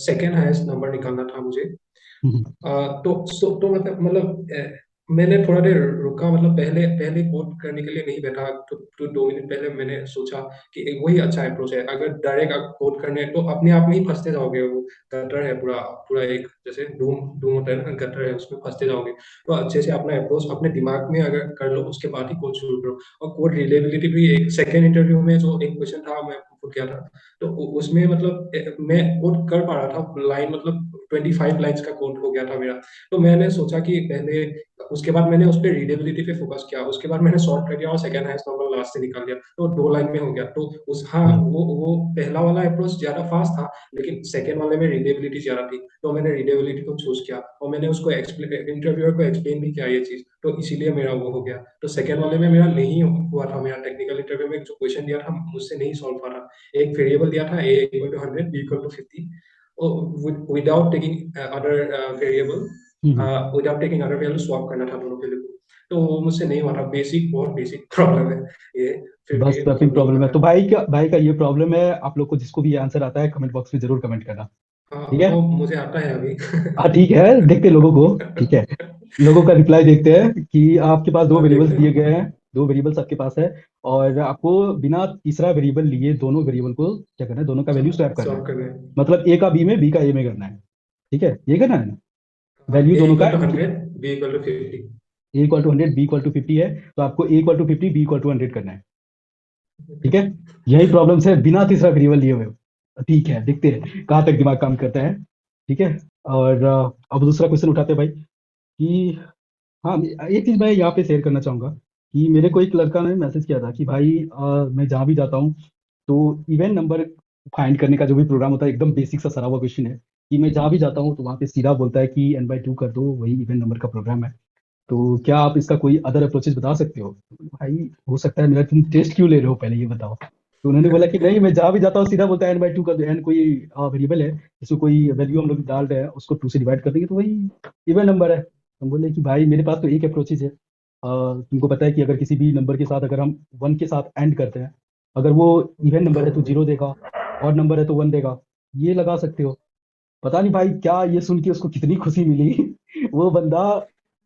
B: सेकेंड हाईएस्ट नंबर निकालना था मुझे।
A: हम्म,
B: तो मतलब मैंने थोड़ा देर रुका, मतलब पहले पहले कोड करने के लिए नहीं बैठा। तो 2 मिनट पहले मैंने सोचा कि वही अच्छा अप्रोच है। अगर डायरेक्ट आप कोड करने तो अपने आप में ही फंसते जाओगे। वो गटर है पूरा पूरा, एक जैसे डूम डूम होता है ना, गटर है, उसमें फंसते जाओगे। तो अच्छे से अपना अप्रोच अपने दिमाग में अगर कर लो उसके बाद ही कोड शुरू करो। और कोड रिलेबिलिटी भी, एक सेकेंड इंटरव्यू में जो एक क्वेश्चन था मैं पूछ किया था, तो उसमें मतलब मैं कोड कर पा रहा था लाइन, मतलब 25 लाइन्स का कोड हो गया था मेरा। तो मैंने सोचा कि पहले, उसके बाद मैंने उस पर रीडेबिलिटी पे फोकस किया, उसके बाद मैंने सॉर्ट कर दिया और सेकंड हाईएस्ट नंबर लास्ट से निकाल दिया, तो 2 लाइन में हो गया। तो उस, हाँ,
A: हम्म,
B: वो पहला वाला अप्रोच ज्यादा फास्ट था, लेकिन सेकंड वाले में रीडेबिलिटी ज्यादा थी, तो मैंने रीडेबिलिटी को चूज किया और मैंने उसको इंटरव्यूअर को एक्सप्लेन भी किया ये चीज, तो इसीलिए मेरा वो हो गया। तो सेकंड वाले में मेरा नहीं हुआ था, मेरा टेक्निकल इंटरव्यू में जो क्वेश्चन दिया था मुझसे नहीं सॉल्व हुआ था। एक वेरिएबल दिया था, A = 100, B = 50, without taking other variable,
A: hmm.
B: Without taking other value swap करना था दोनों वैल्यू को। तो वो मुझसे नहीं हुआ था, बेसिक, बहुत बेसिक प्रॉब्लम है ये। फिर
A: बस
B: भी
A: स्वैपिंग
B: मतलब नहीं हुआ
A: प्रॉब्लम है,
B: था।
A: तो भाई का ये प्रॉब्लम है। आप लोग को जिसको भी ये आंसर आता है कमेंट बॉक्स में जरूर कमेंट करना।
B: हाँ,
A: ठीक है।
B: वो मुझे आता है अभी।
A: हाँ ठीक है, देखते हैं लोगों को। ठीक है, लोगों का रिप्लाई देखते हैं कि आपके पास दो
B: हाँ,
A: वेरिएबल्स
B: देखते
A: दिए
B: हैं।
A: गए हैं, दो वेरिएबल्स आपके पास है, और आपको बिना तीसरा वेरिएबल लिए दोनों वेरिएबल को क्या करना है, दोनों का वैल्यू स्वैप करना है।
B: सॉल्व कर रहे हैं।
A: मतलब ए का बी में, बी का ए में करना है। ठीक है, ये करना है ना,
B: हाँ,
A: वैल्यू
B: ए
A: दोनों का
B: equal to 100, B = 50।
A: A = 100, B = 50 है, तो आपको A = 50, B = 100 करना है। ठीक है, यही प्रॉब्लम्स है बिना तीसरा वेरिएबल लिए हुए। ठीक है, देखते हैं कहाँ तक दिमाग काम करता है। ठीक है। और अब दूसरा क्वेश्चन उठाते हैं भाई कि, हाँ, एक चीज मैं यहाँ पे शेयर करना चाहूंगा कि मेरे को एक लड़का ने मैसेज किया था कि भाई मैं जहाँ भी जाता हूँ तो इवेंट नंबर फाइंड करने का जो भी प्रोग्राम होता है, एकदम बेसिक सा सरा हुआ क्वेश्चन है कि मैं जहाँ भी जाता हूँ तो वहाँ पे सीधा बोलता है कि n/2 कर दो, वही इवन नंबर का प्रोग्राम है। तो क्या आप इसका कोई अदर अप्रोचेस बता सकते हो? भाई हो सकता है मेरा, तुम टेस्ट क्यों ले रहे हो पहले ये बताओ। तो उन्होंने बोला कि नहीं, मैं जहाँ भी जाता हूँ सीधा बोलता है n/2 कर दो, n कोई वेरिएबल है, इसको कोई वैल्यू हम लोग डाल रहे हैं, उसको 2 से डिवाइड कर देंगे तो वही इवन नंबर है। हम बोले कि भाई मेरे पास तो एक अप्रोचेज है, तुमको पता है कि अगर किसी भी नंबर के साथ अगर हम 1 के साथ एंड करते हैं, अगर वो इवन नंबर है तो 0 देगा, और नंबर है तो 1 देगा, ये लगा सकते हो। पता नहीं भाई क्या ये सुन के उसको कितनी खुशी मिली वो बंदा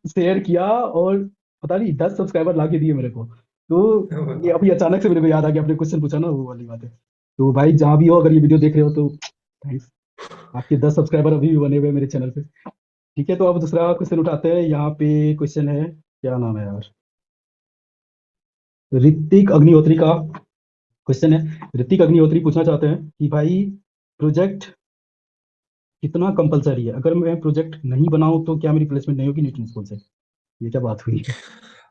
A: शेयर किया, और पता नहीं 10 सब्सक्राइबर ला के दिए मेरे को। तो ये अभी अचानक से मेरे को याद आ गया, आपने क्वेश्चन पूछा ना, वो वाली बात है। तो भाई जहाँ भी हो, अगर ये वीडियो देख रहे हो तो थैंक्स, आपके 10 सब्सक्राइबर अभी भी बने हुए हैं मेरे चैनल पे। ठीक है, तो अब दूसरा क्वेश्चन उठाते हैं। यहाँ पे क्वेश्चन है, क्या नाम है यार, ऋतिक अग्निहोत्री का क्वेश्चन है। ऋतिक अग्निहोत्री पूछना चाहते हैं कि भाई प्रोजेक्ट कितना कंपलसरी है, अगर मैं प्रोजेक्ट नहीं बनाऊं तो क्या मेरी प्लेसमेंट नहीं होगी न्यूटन स्कूल से? ये क्या बात हुई?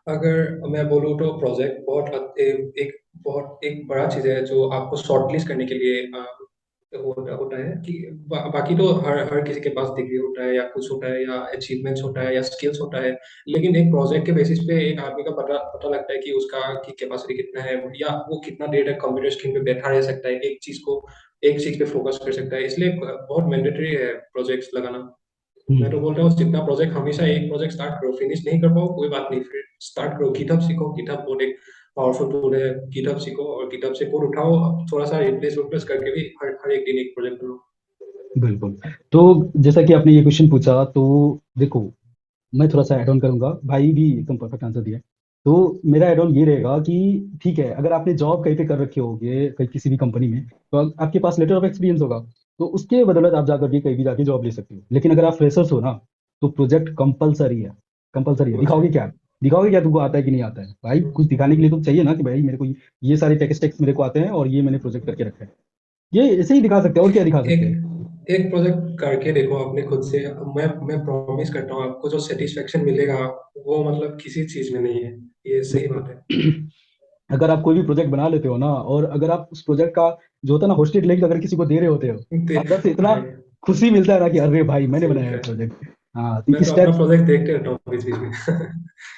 B: अगर मैं बोलूँ तो प्रोजेक्ट बहुत एक बड़ा चीज़ है जो आपको शॉर्टलिस्ट करने के लिए होता है कि बाकी तो हर हर किसी के पास डिग्री होता है या कुछ होता है या अचीवमेंट्स होता है या स्किल्स होता है, लेकिन एक प्रोजेक्ट के बेसिस पे एक आदमी का पता पता लगता है कि उसका की कैपेसिटी कितना है या वो कितना देर तक कंप्यूटर स्क्रीन पे बैठा रह सकता है, एक चीज़ पे फोकस कर सकता है। इसलिए बहुत मैंडेटरी है प्रोजेक्ट्स लगाना। मैं तो
A: हम्म,
B: बोल रहा हूँ जितना प्रोजेक्ट हमेशा एक प्रोजेक्ट स्टार्ट करो, फिनिश नहीं कर पाओ कोई बात नहीं, फिर स्टार्ट करो, गिटहब सीखो, गिटहब बहुत एक पावरफुल टूल है, गिटहब सीखो और गिटहब से कोड उठाओ, थोड़ा सा रिप्लेस करके भी हर हर एक दिन एक प्रोजेक्ट बनाओ।
A: बिल्कुल। तो जैसा कि आपने ये क्वेश्चन पूछा, तो देखो मैं थोड़ा सा ऐड ऑन करूंगा, भाई भी एकदम परफेक्ट आंसर दिया। तो मेरा ऐड ऑन ये रहेगा कि ठीक है, अगर आपने जॉब कहीं पे कर रखे होगे, कहीं किसी भी कंपनी में, तो आपके पास लेटर ऑफ एक्सपीरियंस होगा, तो उसके बदौलत आप जाकर के कहीं भी जाके जॉब ले सकते हो। लेकिन अगर आप फ्रेशर्स हो ना, तो प्रोजेक्ट कंपलसरी है, कंपलसरी है।
B: कंपल्सरी।
A: दिखाओगे क्या तुमको आता है कि नहीं आता है? भाई कुछ दिखाने के लिए तो चाहिए ना, कि भाई मेरे को ये सारे टेक्स्ट टेक्स्ट मेरे को आते हैं और ये मैंने प्रोजेक्ट करके रखा है। ये ऐसे ही दिखा सकते हैं, और क्या दिखा सकते हैं?
B: एक एक प्रोजेक्ट करके देखो अपने खुद से। मैं प्रॉमिस करता हूँ आपको जो सेटिस्फेक्शन मिलेगा वो मतलब किसी चीज में नहीं है। ये सही
A: देखो
B: बात है।
A: अगर आप कोई भी प्रोजेक्ट बना लेते हो ना, और अगर आप उस प्रोजेक्ट का जो होता है ना होस्टेड लिंक अगर किसी को दे रहे होते हो, अंदर से इतना
B: भाई
A: खुशी मिलता है ना कि अरे भाई मैंने
B: खुशी
A: बनाया
B: मिलता
A: है
B: है।
A: प्रोजेक्ट। हाँ, तो
B: मैं तो
A: इस
B: अपना
A: टाइप
B: प्रोजेक्ट देखते रहता हूँ बीच बीच में।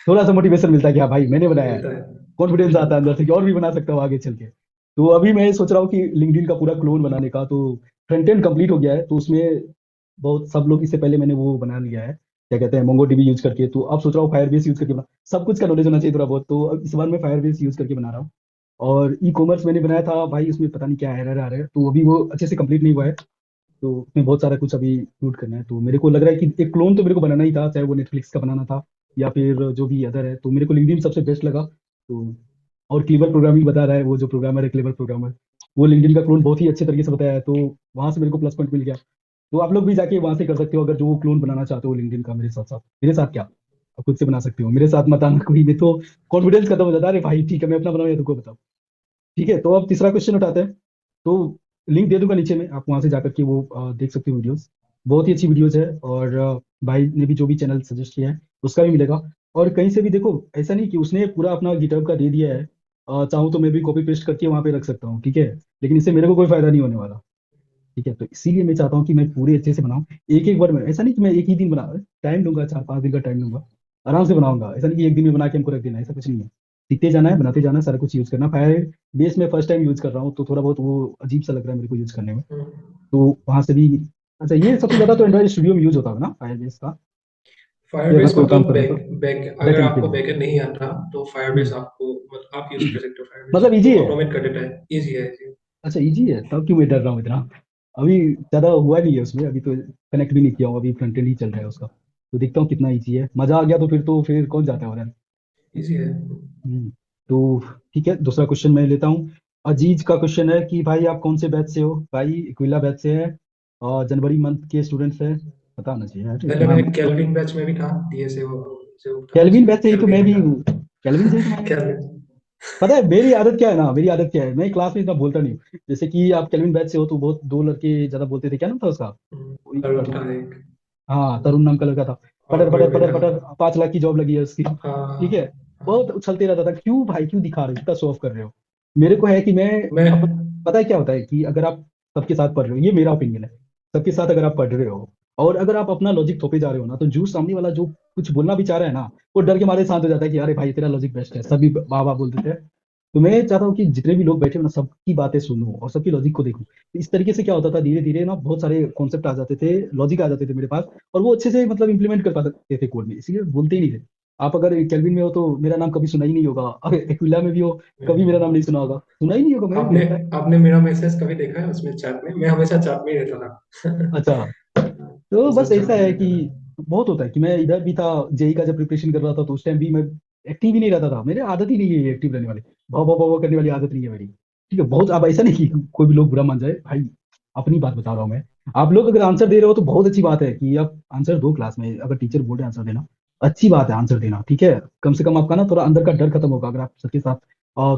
A: थोड़ा सा मोटिवेशन मिलता है कि हाँ भाई मैंने बनाया है।
B: मिलता है।
A: कॉन्फिडेंस आता है अंदर से कि और भी बना सकता हूँ आगे चल के। तो अभी मैं सोच रहा हूँ कि लिंक्डइन का पूरा क्लोन बनाने का, तो फ्रंट एंड कंप्लीट हो गया है, तो उसमें बहुत सब लोग, इससे पहले मैंने वो बना लिया है, क्या कहते हैं, मोंगो यूज करके। तो अब सोच रहा हूँ फायरबेस यूज करके बना, सब कुछ का नॉलेज होना चाहिए थोड़ा बहुत, तो अब इस बार मैं फायरबेस यूज करके बना रहा हूँ। और ई कॉमर्स मैंने बनाया था भाई, उसमें पता नहीं क्या एरर आ रहा है, तो अभी वो अच्छे से कंप्लीट नहीं हुआ है। तो उसमें बहुत सारा कुछ अभी इंक्लूड करना है, तो मेरे को लग रहा है कि एक क्लोन तो मेरे को बनाना ही था, चाहे वो नेटफ्लिक्स का बनाना था या फिर जो भी अदर है। तो मेरे को लिंक्डइन सबसे बेस्ट लगा। तो और क्लीवर प्रोग्रामिंग बता रहा है, वो जो प्रोग्रामर है क्लीवर प्रोग्रामर, वो लिंक्डइन का क्लोन बहुत ही अच्छे तरीके से बताया है, तो वहां से मेरे को प्लस पॉइंट मिल गया। तो आप लोग भी जाके वहां से कर सकते हो, अगर जो क्लोन बनाना चाहते हो लिंक्डइन का मेरे साथ साथ। मेरे साथ क्या, आप खुद से बना सकते हो, मेरे साथ मत आना कोई, नहीं तो कॉन्फिडेंस खत्म हो जाता है। अरे भाई ठीक है, मैं अपना बनाऊँ या तुमको बताओ। ठीक है, तो अब तीसरा क्वेश्चन उठाते हैं। तो लिंक दे दूंगा नीचे में, आप वहां से जाकर के वो देख सकते हो वीडियोस, बहुत ही अच्छी वीडियोस है। और भाई ने भी जो भी चैनल सजेस्ट किया है उसका भी मिलेगा। और कहीं से भी देखो, ऐसा नहीं कि उसने पूरा अपना गिटहब का दे दिया है, चाहूँ तो मैं भी कॉपी पेस्ट करके वहां पे रख सकता हूँ, ठीक है, लेकिन इससे मेरे को कोई फायदा नहीं होने वाला। ठीक है, तो इसीलिए मैं चाहता हूँ कि मैं पूरे अच्छे से बनाऊँ, एक एक बार में। ऐसा नहीं कि मैं एक ही दिन बना, टाइम लूंगा, 4-5 दिन का टाइम लूंगा, आराम से बनाऊंगा। ऐसा नहीं कि एक दिन में बना के हमको रख देना है, ऐसा कुछ नहीं है। सीखते जाना है, बनाते जाना है, सारा कुछ यूज करना। फायर बेस में फर्स्ट टाइम यूज कर रहा हूँ, तो थोड़ा बहुत वो अजीब सा लग रहा है मेरे को यूज करने में। तो वहां से भी, अच्छा ये सबसे ज्यादा तो एंड्रॉइड स्टूडियो में यूज होता है ना फायर बेस का, कि अगर
B: फायरबेस
A: कोई काम
B: मतलब
A: कर रहे हो
B: बैक
A: तो
B: बैक
A: बैक
B: अगर
A: एंड के
B: आपको
A: लिए।
B: बैकएंड नहीं आता तो फायरबेस
A: हम्म।
B: आपको मतलब आप यूज कर सकते हो फायरबेस।
A: मतलब
B: वो
A: इजी है?
B: ऑटोमेट कर देता है, इजी है easy
A: अच्छा इजी है, तब क्यों मैं डर रहा हूँ इतना। अभी ज्यादा हुआ नहीं है उसमें, अभी तो कनेक्ट भी नहीं किया हूँ, अभी फ्रंट एंड ही चल रहा है उसका। तो देखता हूँ कितना इजी है, मजा आ गया तो फिर कौन जाता है उधर।
B: easy है।
A: तो ठीक है, दूसरा क्वेश्चन मैं लेता हूँ। अजीज का क्वेश्चन है कि भाई आप कौन से बैच से हो? भाई इक्विला बैच से है, और जनवरी मंथ के स्टूडेंट्स है। पता होना चाहिए यार
B: पहले
A: इतना।
B: मैं कैल्विन बैच में भी था, डीए से वो था
A: कैलविन
B: उसमें
A: बैच से ही तो
B: कैल्विन
A: मैं
B: में
A: भी
B: था।
A: हूँ। कैलविन से ही तो मैं भी।
B: कैल्विन।
A: पता है मेरी आदत क्या है ना, मेरी आदत क्या है, मैं क्लास में इतना बोलता नहीं हूँ। जैसे कि आप कैलविन बैच से हो तो बहुत, दो लड़के ज्यादा बोलते थे, क्या नाम था उसका, कोई
B: तरुण
A: तरुण।
B: था एक।
A: हाँ तरुण नाम का लड़का था।
B: और
A: पटर
B: कोई
A: पटर
B: कोई
A: पटर
B: था।
A: पटर, 5 लाख की जॉब लगी है उसकी। ठीक
B: हाँ
A: है, बहुत
B: हाँ।
A: उछलते रहता था, क्यों भाई क्यों दिखा रहे हो, इतना शो ऑफ कर रहे हो। मेरे को है कि मैं
B: मैं
A: पता है क्या होता है कि अगर आप सबके साथ पढ़ रहे हो, ये मेरा ओपिनियन है। सबके साथ अगर आप पढ़ रहे हो और अगर आप अपना लॉजिक थोपे जा रहे हो ना, तो जो सामने वाला जो कुछ बोलना भी चाह रहा है ना, वो डर के मारे शांत हो जाता है कि अरे भाई तेरा लॉजिक बेस्ट है, सभी वाह वाह बोल देते हैं। तो मैं चाहता हूँ कि जितने भी लोग बैठे हो ना, सबकी बातें सुनो और सबकी लॉजिक को देखो। तो इस तरीके से क्या होता था, धीरे धीरे ना बहुत सारे कॉन्सेप्ट आ जाते थे, लॉजिक आ जाते थे मेरे पास, और वो अच्छे से मतलब इंप्लीमेंट कर पाते थे कोड में, इसलिए बोलते ही नहीं थे। आप अगर केल्विन में हो तो मेरा नाम कभी सुना ही नहीं होगा, अगर एक्विला में भी हो कभी मेरा नाम नहीं सुना होगा, सुना ही नहीं होगा, मैं भी
B: आपने
A: लगता है।
B: आपने मेरा मैसेज कभी देखा है उसमें चैट में? मैं हमेशा चैट में ही रहता था।
A: अच्छा, तो
B: उस
A: बस
B: दिन चैट
A: ऐसा
B: में
A: है
B: रहता
A: कि
B: था।
A: बहुत होता है कि मैं इधर भी था, जेई का जब प्रिपरेशन कर रहा था तो उस टाइम भी मैं एक्टिव ही नहीं रहता था, मेरी आदत ही नहीं है ये एक्टिव रहने वाली, भाव भाव भाव करने वाली आदत नहीं है मेरी। ठीक है, बहुत, अब ऐसा नहीं कि कोई भी लोग बुरा मान जाए भाई, अपनी बात बता रहा हूँ मैं। आप लोग अगर आंसर दे रहे हो तो बहुत अच्छी बात है कि आप आंसर दो क्लास में, अगर टीचर बोल रहे हैं आंसर देना, अच्छी बात है आंसर देना, ठीक है। कम से कम आपका ना थोड़ा अंदर का डर खत्म होगा, अगर आप सबके साथ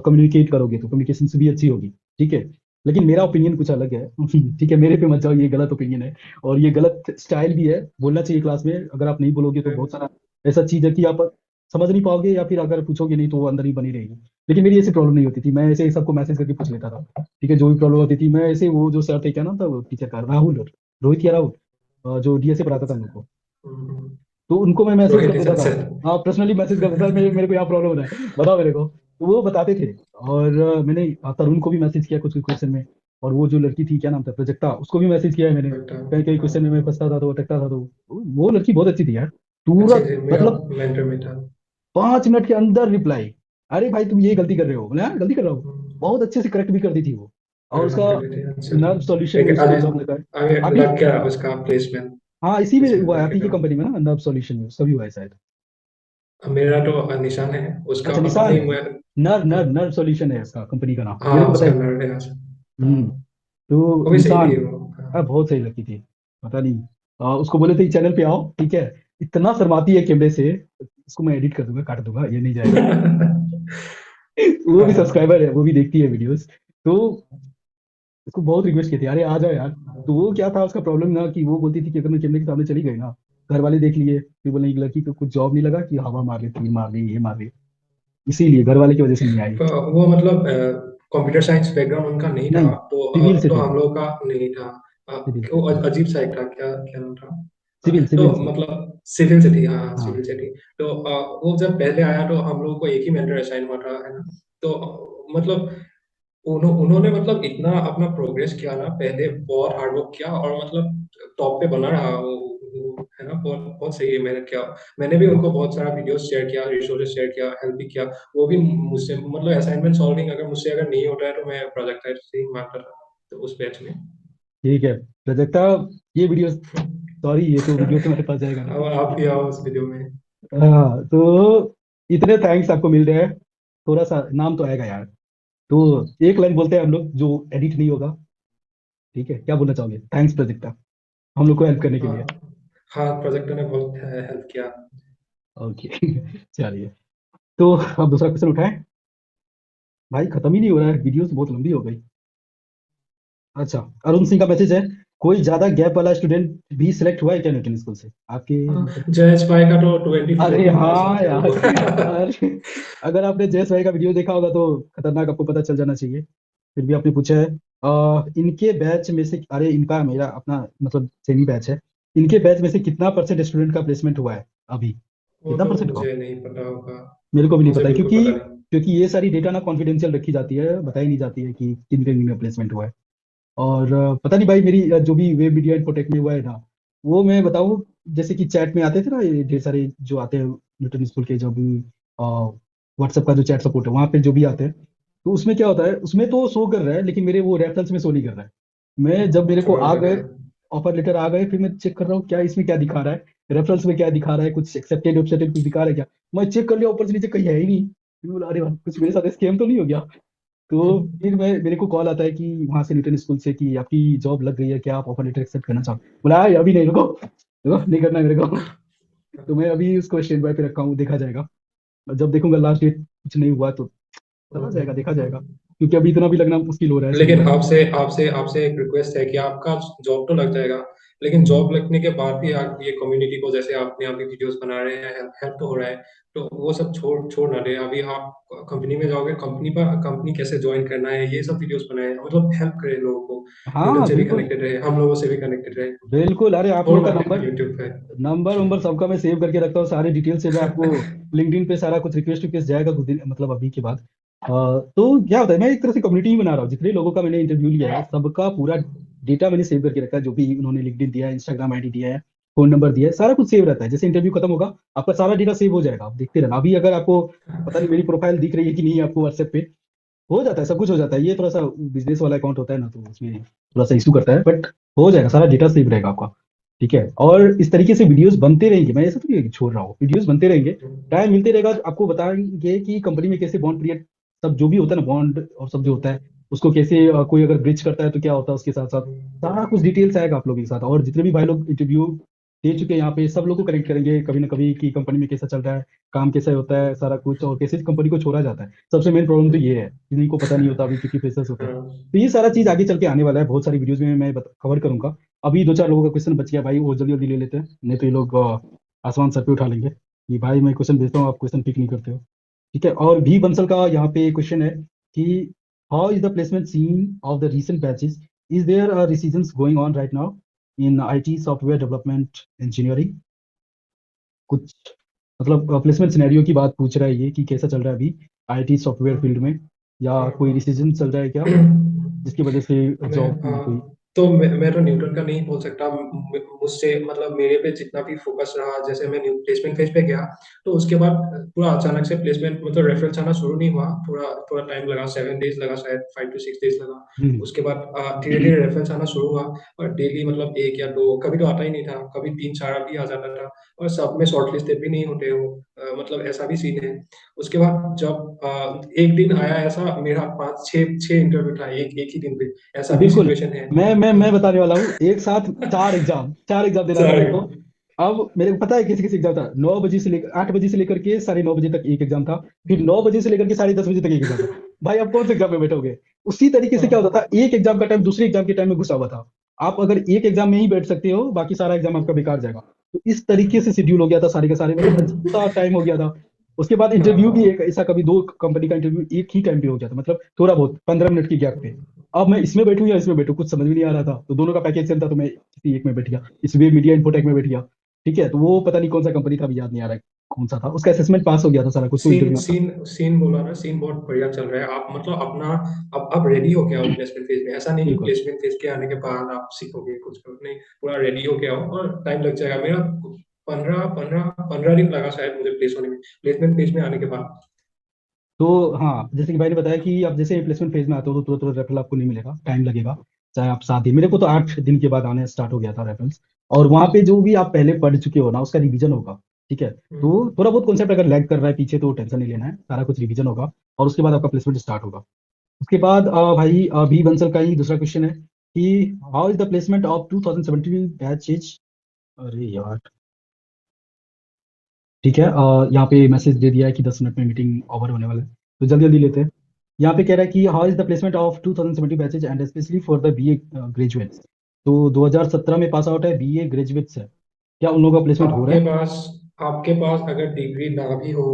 A: कम्युनिकेट करोगे तो कम्युनिकेशन से भी अच्छी होगी। ठीक है, लेकिन मेरा ओपिनियन कुछ अलग है। ठीक है, मेरे पे मत जाओ, ये गलत ओपिनियन है और ये गलत स्टाइल भी है, बोलना चाहिए क्लास में, अगर आप नहीं बोलोगे तो बहुत सारा ऐसा चीज है कि आप समझ नहीं पाओगे, या फिर अगर पूछोगे नहीं तो वो अंदर ही बनी रहेगी। लेकिन मेरी ऐसी प्रॉब्लम नहीं होती थी, मैं ऐसे ही सबको मैसेज करके पूछ लेता था। ठीक है, जो भी प्रॉब्लम होती थी मैं ऐसे, वो जो सर थे क्या नाम था वो टीचर का, राहुल, रोहित या राहुल, जो डीएसए पढ़ाता था हम लोग को,
B: हम्म,
A: तो उनको मैं मैसेज कर
B: रोहित
A: देता
B: निषाद
A: था।
B: सर।
A: हाँ, पर्सनली मैसेज कर देता था, मेरे मेरे को यहाँ प्रॉब्लम हो रहा है, बताओ मेरे को, तो वो बताते थे। और मैंने तरुण को भी मैसेज किया कुछ कुछ क्वेश्चन में, और वो जो लड़की थी क्या नाम था, प्रजक्ता, उसको भी मैसेज किया है मैंने,
B: बेटा,
A: कई कई
B: हाँ,
A: क्वेश्चन में मैं फंसता था तो वो अटकता था, तो वो लड़की बहुत अच्छी थी यार, पूरा
B: अच्छे थे, मेरा
A: मतलब
B: मेंटर में था।
A: 5 मिनट के अंदर रिप्लाई, अरे भाई तुम ये गलती कर रहे हो, बोले हाँ गलती कर रहा हूँ,
B: हम्म,
A: बहुत अच्छे से करेक्ट भी कर दी थी वो। और
B: हाँ
A: उसका
B: कर देते हैं, अच्छा था।
A: नर्व सॉल्यूशन में
B: लेकिन
A: उसको
B: अभी
A: जॉब लगा है
B: अभी
A: अभी।
B: लग गया उसका प्लेसमेंट।
A: हाँ, इसी में
B: प्लेसमेंट
A: हुआ है,
B: लग
A: आप ही की
B: गया।
A: कंपनी में ना, नर्व सॉल्यूशन में उसका भी हुआ है शायद।
B: अब मेरा तो निशान है, उसका
A: अच्छा,
B: पता
A: निशान
B: नहीं
A: है,
B: मैं।
A: नर्व
B: हाँ,
A: नर्व नर्व सॉल्यूशन है उसका कंपनी का नाम, मेरे
B: हाँ
A: को पता
B: उसका
A: है।
B: नर्व है। हाँ,
A: हम्म। तो
B: वो भी सही
A: निशान,
B: थी वो, हाँ।
A: बहुत सही लगती थी, पता नहीं, उसको बोले थे चैनल पे आओ, ठीक है, इतना शर्माती है कैमरे से, इसको मैं एडिट कर दूंगा, काट दूंगा, ये नहीं जाएगा। वो भी
B: हाँ,
A: सब्सक्राइबर है, वो भी देखती है वीडियोस, तो उसको बहुत रिक्वेस्ट की थी, अरे आ जाओ यार। तो वो क्या था उसका प्रॉब्लम ना, कि वो बोलती थी कि अगर मैं कैमरे के सामने चली गई ना, घर वाले देख लिए, फिर बोले कि लड़की को कुछ जॉब नहीं लगा, कि हवा मार रही, तीर मार रही, ये मार रही, इसीलिए घर वाले की वजह से नहीं आई।
B: वो मतलब कंप्यूटर साइंस बैकग्राउंड उनका नहीं था,
A: नहीं, सिविल से
B: तो
A: थे
B: हम
A: वो,
B: लोगों का नहीं था।
A: सिविल,
B: वो अजीब सा एक था, क्या क्या नाम था?
A: सिविल
B: तो
A: सिविल से।
B: मतलब सिविल से थी, हाँ हाँ,
A: हाँ,
B: सिविल से थी। तो वो जब पहले आया तो हम लोगों को एक ही मेंटर असाइन हुआ था, है ना? तो मतलब उन्होंने मतलब इतना अपना प्रोग्रेस किया ना, पहले बहुत हार्ड वर्क किया और मतलब टॉप पे बना रहा है ना, बहुत बहुत सही है, मेहनत किया। मैंने भी उनको बहुत सारा वीडियोस शेयर किया, रिसोर्सेज शेयर किया, हेल्प भी किया। वो भी मुझसे मतलब असाइनमेंट सॉल्विंग अगर मुझसे अगर नहीं होता है तो मैं प्रोजेक्ट से ही मारता था, तो उस बैच में।
A: ठीक है प्रजक्ता, ये वीडियो, सॉरी ये तो वीडियो तुम्हारे पास जाएगा ना।
B: अब आप भी आओ उस वीडियो में।
A: हाँ, तो इतने थैंक्स आपको मिल रहे हैं, थोड़ा सा नाम तो आएगा यार, तो एक लाइन बोलते हैं हम लोग जो एडिट नहीं होगा, ठीक है, क्या बोलना चाहोगे, थैंक्स प्रजक्ता, हम लोग को हेल्प करने के
B: हाँ
A: लिए।
B: हाँ, प्रोजेक्टर ने बहुत हेल्प किया।
A: ओके। चलिए, तो अब दूसरा क्वेश्चन उठाएं, भाई खत्म ही नहीं हो रहा है, वीडियो तो बहुत लंबी हो गई। अच्छा, अरुण सिंह का मैसेज है, कोई ज्यादा गैप वाला स्टूडेंट भी सिलेक्ट हुआ है क्या न्यूटन स्कूल से आपके मतलब।
B: जयेश भाई का तो 24
A: अरे
B: में पास हो
A: हाँ
B: गया
A: यार,
B: वो।
A: अरे अगर आपने जयस भाई का वीडियो देखा होगा तो खतरनाक, आपको पता चल जाना चाहिए। फिर भी आपने पूछा है, इनके बैच में से, अरे इनका मेरा अपना मतलब सेमी बैच है, इनके बैच में से कितना परसेंट स्टूडेंट का प्लेसमेंट हुआ है अभी,
B: वो
A: कितना
B: तो
A: परसेंट हुआ।
B: मुझे नहीं पता होगा।
A: मेरे को भी नहीं
B: मुझे
A: पता है,
B: बिल्कुल
A: क्योंकि
B: पता नहीं।
A: क्योंकि ये सारी डेटा ना कॉन्फिडेंशियल रखी जाती है, बताई नहीं जाती है कि किन किन में प्लेसमेंट हुआ है। और पता नहीं भाई, मेरी जो भी वेब मीडिया इन्फोटेक में हुआ है ना, वो मैं बताऊँ, जैसे कि चैट में आते थे ना ये ढेर सारे जो आते हैं न्यूटन स्कूल के, जो भी व्हाट्सएप का जो चैट सपोर्ट है वहाँ पे जो भी आते हैं, तो उसमें क्या होता है, उसमें तो शो कर रहा है लेकिन मेरे वो रेफरेंस में शो नहीं कर रहा है। मैं जब मेरे को
B: समझ
A: आ
B: गया
A: गए
B: मैं।
A: ऑफर लेटर आ गए, फिर मैं चेक कर रहा हूँ क्या इसमें क्या दिखा रहा है, रेफरेंस में क्या दिखा रहा है, कुछ एक्सेप्टेड वेबसाइट कुछ दिखा रहा है क्या। मैं चेक कर लिया ऊपर से नीचे, कहीं है ही नहीं, फिर बोला अरे वाह, कुछ मेरे साथ स्कैम तो नहीं हो गया। तो फिर मैं, मेरे को कॉल आता है कि वहां से न्यूटन स्कूल से कि आपकी जॉब लग गई है, क्या आप ऑफर लेटर एक्सेप्ट करना चाहो, बोला "अरे, अभी नहीं, रुको रुको, नहीं करना है मेरे को"। तो मैं अभी उसको स्टैंड बाय पे रखा हूँ, देखा जाएगा, और जब देखूंगा लास्ट डेट कुछ नहीं हुआ तो चला जाएगा, देखा जाएगा, क्योंकि अभी इतना भी लगना मुश्किल हो रहा है, सही
B: लेकिन
A: बात है।
B: आपसे आपसे आपसे एक रिक्वेस्ट है कि आपका जॉब तो लग जाएगा, लेकिन जॉब लगने के बाद भी आप ये कम्युनिटी को, जैसे आपने अभी वीडियोस बना रहे हैं, हेल्प हेल्प तो हो रहा है, तो वो सब छोड़ छोड़ ना दे। अभी आप कंपनी में जाओगे, कंपनी कैसे ज्वाइन करना है, ये सब वीडियोस बनाए, मतलब हेल्प करें लोगों को, न्यूटन
A: हाँ
B: से भी
A: बिल्कुल।
B: कनेक्टेड रहे, हम लोगों से भी कनेक्टेड रहे।
A: बिल्कुल, अरे आप
B: छोड़
A: लोग का
B: मत
A: नंबर
B: देना यूट्यूब पे।
A: नंबर वंबर सबका मैं सेव करके रखता हूँ, सारी डिटेल से मैं आपको लिंक्डइन पे सारा कुछ रिक्वेस्ट रिक्वेस्ट जाएगा कुछ दिन, मतलब अभी के बाद। तो क्या होता है, मैं एक तरह से कम्युनिटी ही बना रहा हूँ, जितने लोगों का मैंने इंटरव्यू लिया है सबका पूरा डेटा मैंने सेव करके रखा है, जो भी उन्होंने लिंक्डइन दिया है, इंस्टाग्राम आईडी दिया है, फोन नंबर दिया है, सारा कुछ सेव रहता है। जैसे इंटरव्यू खत्म होगा आपका सारा डेटा सेव हो जाएगा, आप देखते रहना। अभी अगर आपको पता नहीं मेरी प्रोफाइल दिख रही है कि नहीं आपको व्हाट्सएप पे, हो जाता है, सब कुछ हो जाता है। ये थोड़ा सा बिजनेस वाला अकाउंट होता है ना, तो उसमें थोड़ा सा इशू करता है, बट हो जाएगा, सारा डेटा सेव रहेगा आपका। ठीक है, और इस तरीके से वीडियोस बनते रहेंगे, मैं ऐसा तो नहीं है कि छोड़ रहा हूँ, वीडियोस बनते रहेंगे, टाइम मिलते रहेगा तो आपको बताएंगे कि कंपनी में कैसे बॉन्ड क्रिएट, सब जो भी होता है ना बॉन्ड और सब जो होता है उसको कैसे कोई अगर ब्रिज करता है तो क्या होता है उसके साथ साथ, सारा कुछ डिटेल्स आएगा आप लोगों के साथ। और जितने भी भाई लोग इंटरव्यू दे चुके हैं यहाँ पे, सब लोग को कनेक्ट करेंगे कभी ना कभी कि कंपनी में कैसा चल रहा है, काम कैसा होता है, सारा कुछ, और कैसे कंपनी को छोड़ा जाता है। सबसे मेन प्रॉब्लम तो ये है, किसी को पता नहीं होता अभी क्योंकि फ्रेशर्स होते हैं।
B: हाँ।
A: तो ये सारा चीज आगे चल के आने वाला है, बहुत सारी वीडियोज में मैं कवर करूंगा। अभी दो चार लोगों का क्वेश्चन बच गया भाई, वो जल्दी जल्दी ले लेते हैं, नहीं तो ये लोग आसमान सर पे उठा लेंगे कि भाई मैं क्वेश्चन भेजता हूँ आप क्वेश्चन पिक नहीं करते हो। ठीक है, और भी बंसल का यहाँ पे क्वेश्चन है कि how is the placement scene of the recent batches, is there decisions going on right now in IT software development engineering, कुछ मतलब प्लेसमेंट सिनेरियो की बात पूछ रहा है ये कि कैसा चल रहा है अभी आईटी सॉफ्टवेयर फील्ड में, या कोई डिसीजन चल रहा है क्या जिसकी वजह से
B: मैं
A: जॉब में कोई।
B: तो मैं तो न्यूटन का नहीं बोल सकता। मुझसे मतलब मेरे पे जितना भी फोकस रहा, जैसे मैं न्यू प्लेसमेंट फेज पे गया, तो उसके बाद पूरा अचानक से प्लेसमेंट मतलब रेफरेंस आना शुरू नहीं हुआ। थोड़ा थोड़ा टाइम लगा, 7 डेज लगा, शायद 5 to 6 डेज लगा।
A: हम्म।
B: उसके बाद धीरे धीरे रेफरेंस आना शुरू हुआ। और डेली मतलब एक या दो, कभी तो आता ही नहीं था, कभी 3-4 भी आ जाता था। और सब में शॉर्ट लिस्टेड भी नहीं होते हो, मतलब ऐसा भी सीन है। उसके बाद जब एक दिन आया ऐसा, मेरा 5-6 इंटरव्यू था एक एक ही दिन पे, ऐसा भी
A: बिल्कुल,
B: सिचुएशन है।
A: मैं बताने वाला हूँ, एक साथ चार एग्जाम देना था मेरे
B: सॉरी।
A: को। अब मेरे को पता है किसी किसी एग्जाम था, 9 बजे से लेकर 8 बजे से लेकर के 9:30 बजे तक एक एग्जाम था, फिर 9 बजे से लेकर के 10:30 बजे तक एक एग्जाम था। भाई आप कौन से एग्जाम में बैठोगे। उसी तरीके से क्या होता था, एक एग्जाम का टाइम दूसरे एग्जाम के टाइम में घुसा हुआ था। आप अगर एक एग्जाम में ही बैठ सकते हो, बाकी सारा एग्जाम आपका बेकार जाएगा। तो इस तरीके से शेड्यूल हो गया था सारे के सारे, मतलब अजीब सा टाइम हो गया था। उसके बाद इंटरव्यू भी एक ऐसा, कभी दो कंपनी का इंटरव्यू एक ही टाइम पे हो गया था, मतलब थोड़ा बहुत 15 मिनट की गैप पे। अब मैं इसमें बैठूं या इसमें बैठूं कुछ समझ में नहीं आ रहा था, तो दोनों का पैकेज सेम था, तो मैं किसी एक में बैठ गया, इसमें मीडिया इन्फोटेक में बैठ गया। ठीक है, तो वो पता नहीं कौन सा कंपनी था, अभी याद नहीं आ रहा है कौन सा था, उसका असेसमेंट पास हो गया था सारा कुछ, तो
B: सीन
A: इंटरव्यू था।
B: सीन सीन बोला ना, सीन बहुत बढ़िया चल रहा है। आप मतलब अपना, अब रेडी हो गया हो प्लेसमेंट फेज में। ऐसा नहीं कि
A: बिल्कुल।
B: प्लेसमेंट फेज के आने के बाद आप सीखोगे कुछ नहीं, पूरा रेडी हो गया हो, और टाइम लग जाएगा। मेरा 15 दिन लगा शायद मुझे प्लेस होने में, प्लेसमेंट फेज में आने के बाद।
A: तो हाँ, जैसे कि भाई ने बताया कि आप जैसे प्लेसमेंट फेज में आते हो तो तुरंत तुरंत रेफरल आपको नहीं मिलेगा, टाइम लगेगा। चाहे आप 7 दिन, मेरे को तो 8 दिन के बाद आने स्टार्ट हो गया था रेफरल्स। और वहाँ पे जो भी आप पहले पढ़ चुके हो ना उसका रिवीजन होगा। ठीक है, तो थोड़ा बहुत कॉन्सेप्ट अगर लैग कर रहा है पीछे तो टेंशन नहीं लेना है, सारा कुछ रिवीजन होगा और उसके बाद आपका प्लेसमेंट स्टार्ट होगा। उसके बाद भाई बी बंसल का ही दूसरा क्वेश्चन है कि how is the placement of 2017 batch is, अरे यार, ठीक है, यहाँ पे मैसेज दे दिया है कि 10 मिनट में मीटिंग ओवर होने वाला है, तो जल्दी जल्दी लेते हैं। यहाँ पे कह रहा है कि how is the placement of 2070 batches and specially for the BA graduates. तो 2017 में पास आउट है बीए ग्रेजुएट्स है, क्या उन लोगों का प्लेसमेंट हो रहा
B: आपके
A: है।
B: पास आपके पास अगर डिग्री ना भी हो,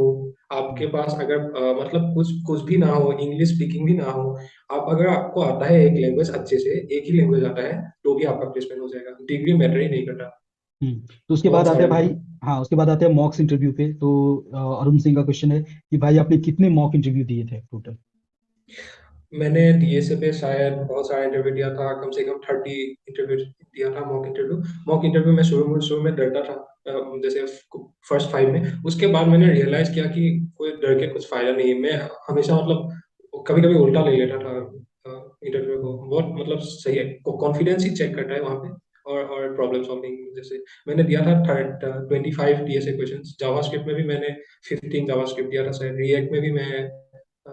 B: आपके
A: हम्म।
B: पास अगर मतलब कुछ कुछ भी ना हो, इंग्लिश स्पीकिंग भी ना हो, आप अगर आपको आता है एक लैंग्वेज अच्छे से, एक ही लैंग्वेज आता है, तो भी आपका प्लेसमेंट हो जाएगा। डिग्री मैटर ही नहीं करता।
A: तो उसके बाद
B: बहुत
A: आते
B: सारे
A: हैं भाई, हाँ उसके बाद आते हैं मॉक्स इंटरव्यू पे। तो अरुण सिंह का क्वेश्चन है कि भाई आपने कितने मॉक इंटरव्यू दिए थे टोटल।
B: मैंने डीएसए पे शायद बहुत सारा इंटरव्यू दिया था, कम से कम 30 इंटरव्यू दिया था, मॉक इंटरव्यू में शुरू में डरता था, जैसे फर्स्ट 5 में। उसके बाद मैंने रियलाइज किया कि कोई डर के कुछ फायदा नहीं है। मैं हमेशा मतलब कभी कभी उल्टा ले लेता था इंटरव्यू को। बहुत मतलब सही है, कॉन्फिडेंस ही चेक करता है वहाँ पे। और प्रॉब्लम सॉल्विंग, जैसे मैंने दिया था 25 डीएसए क्वेश्चन। जावास्क्रिप्ट में भी मैंने 15 जावास्क्रिप्ट दिया था शायद। रिएक्ट में भी मैं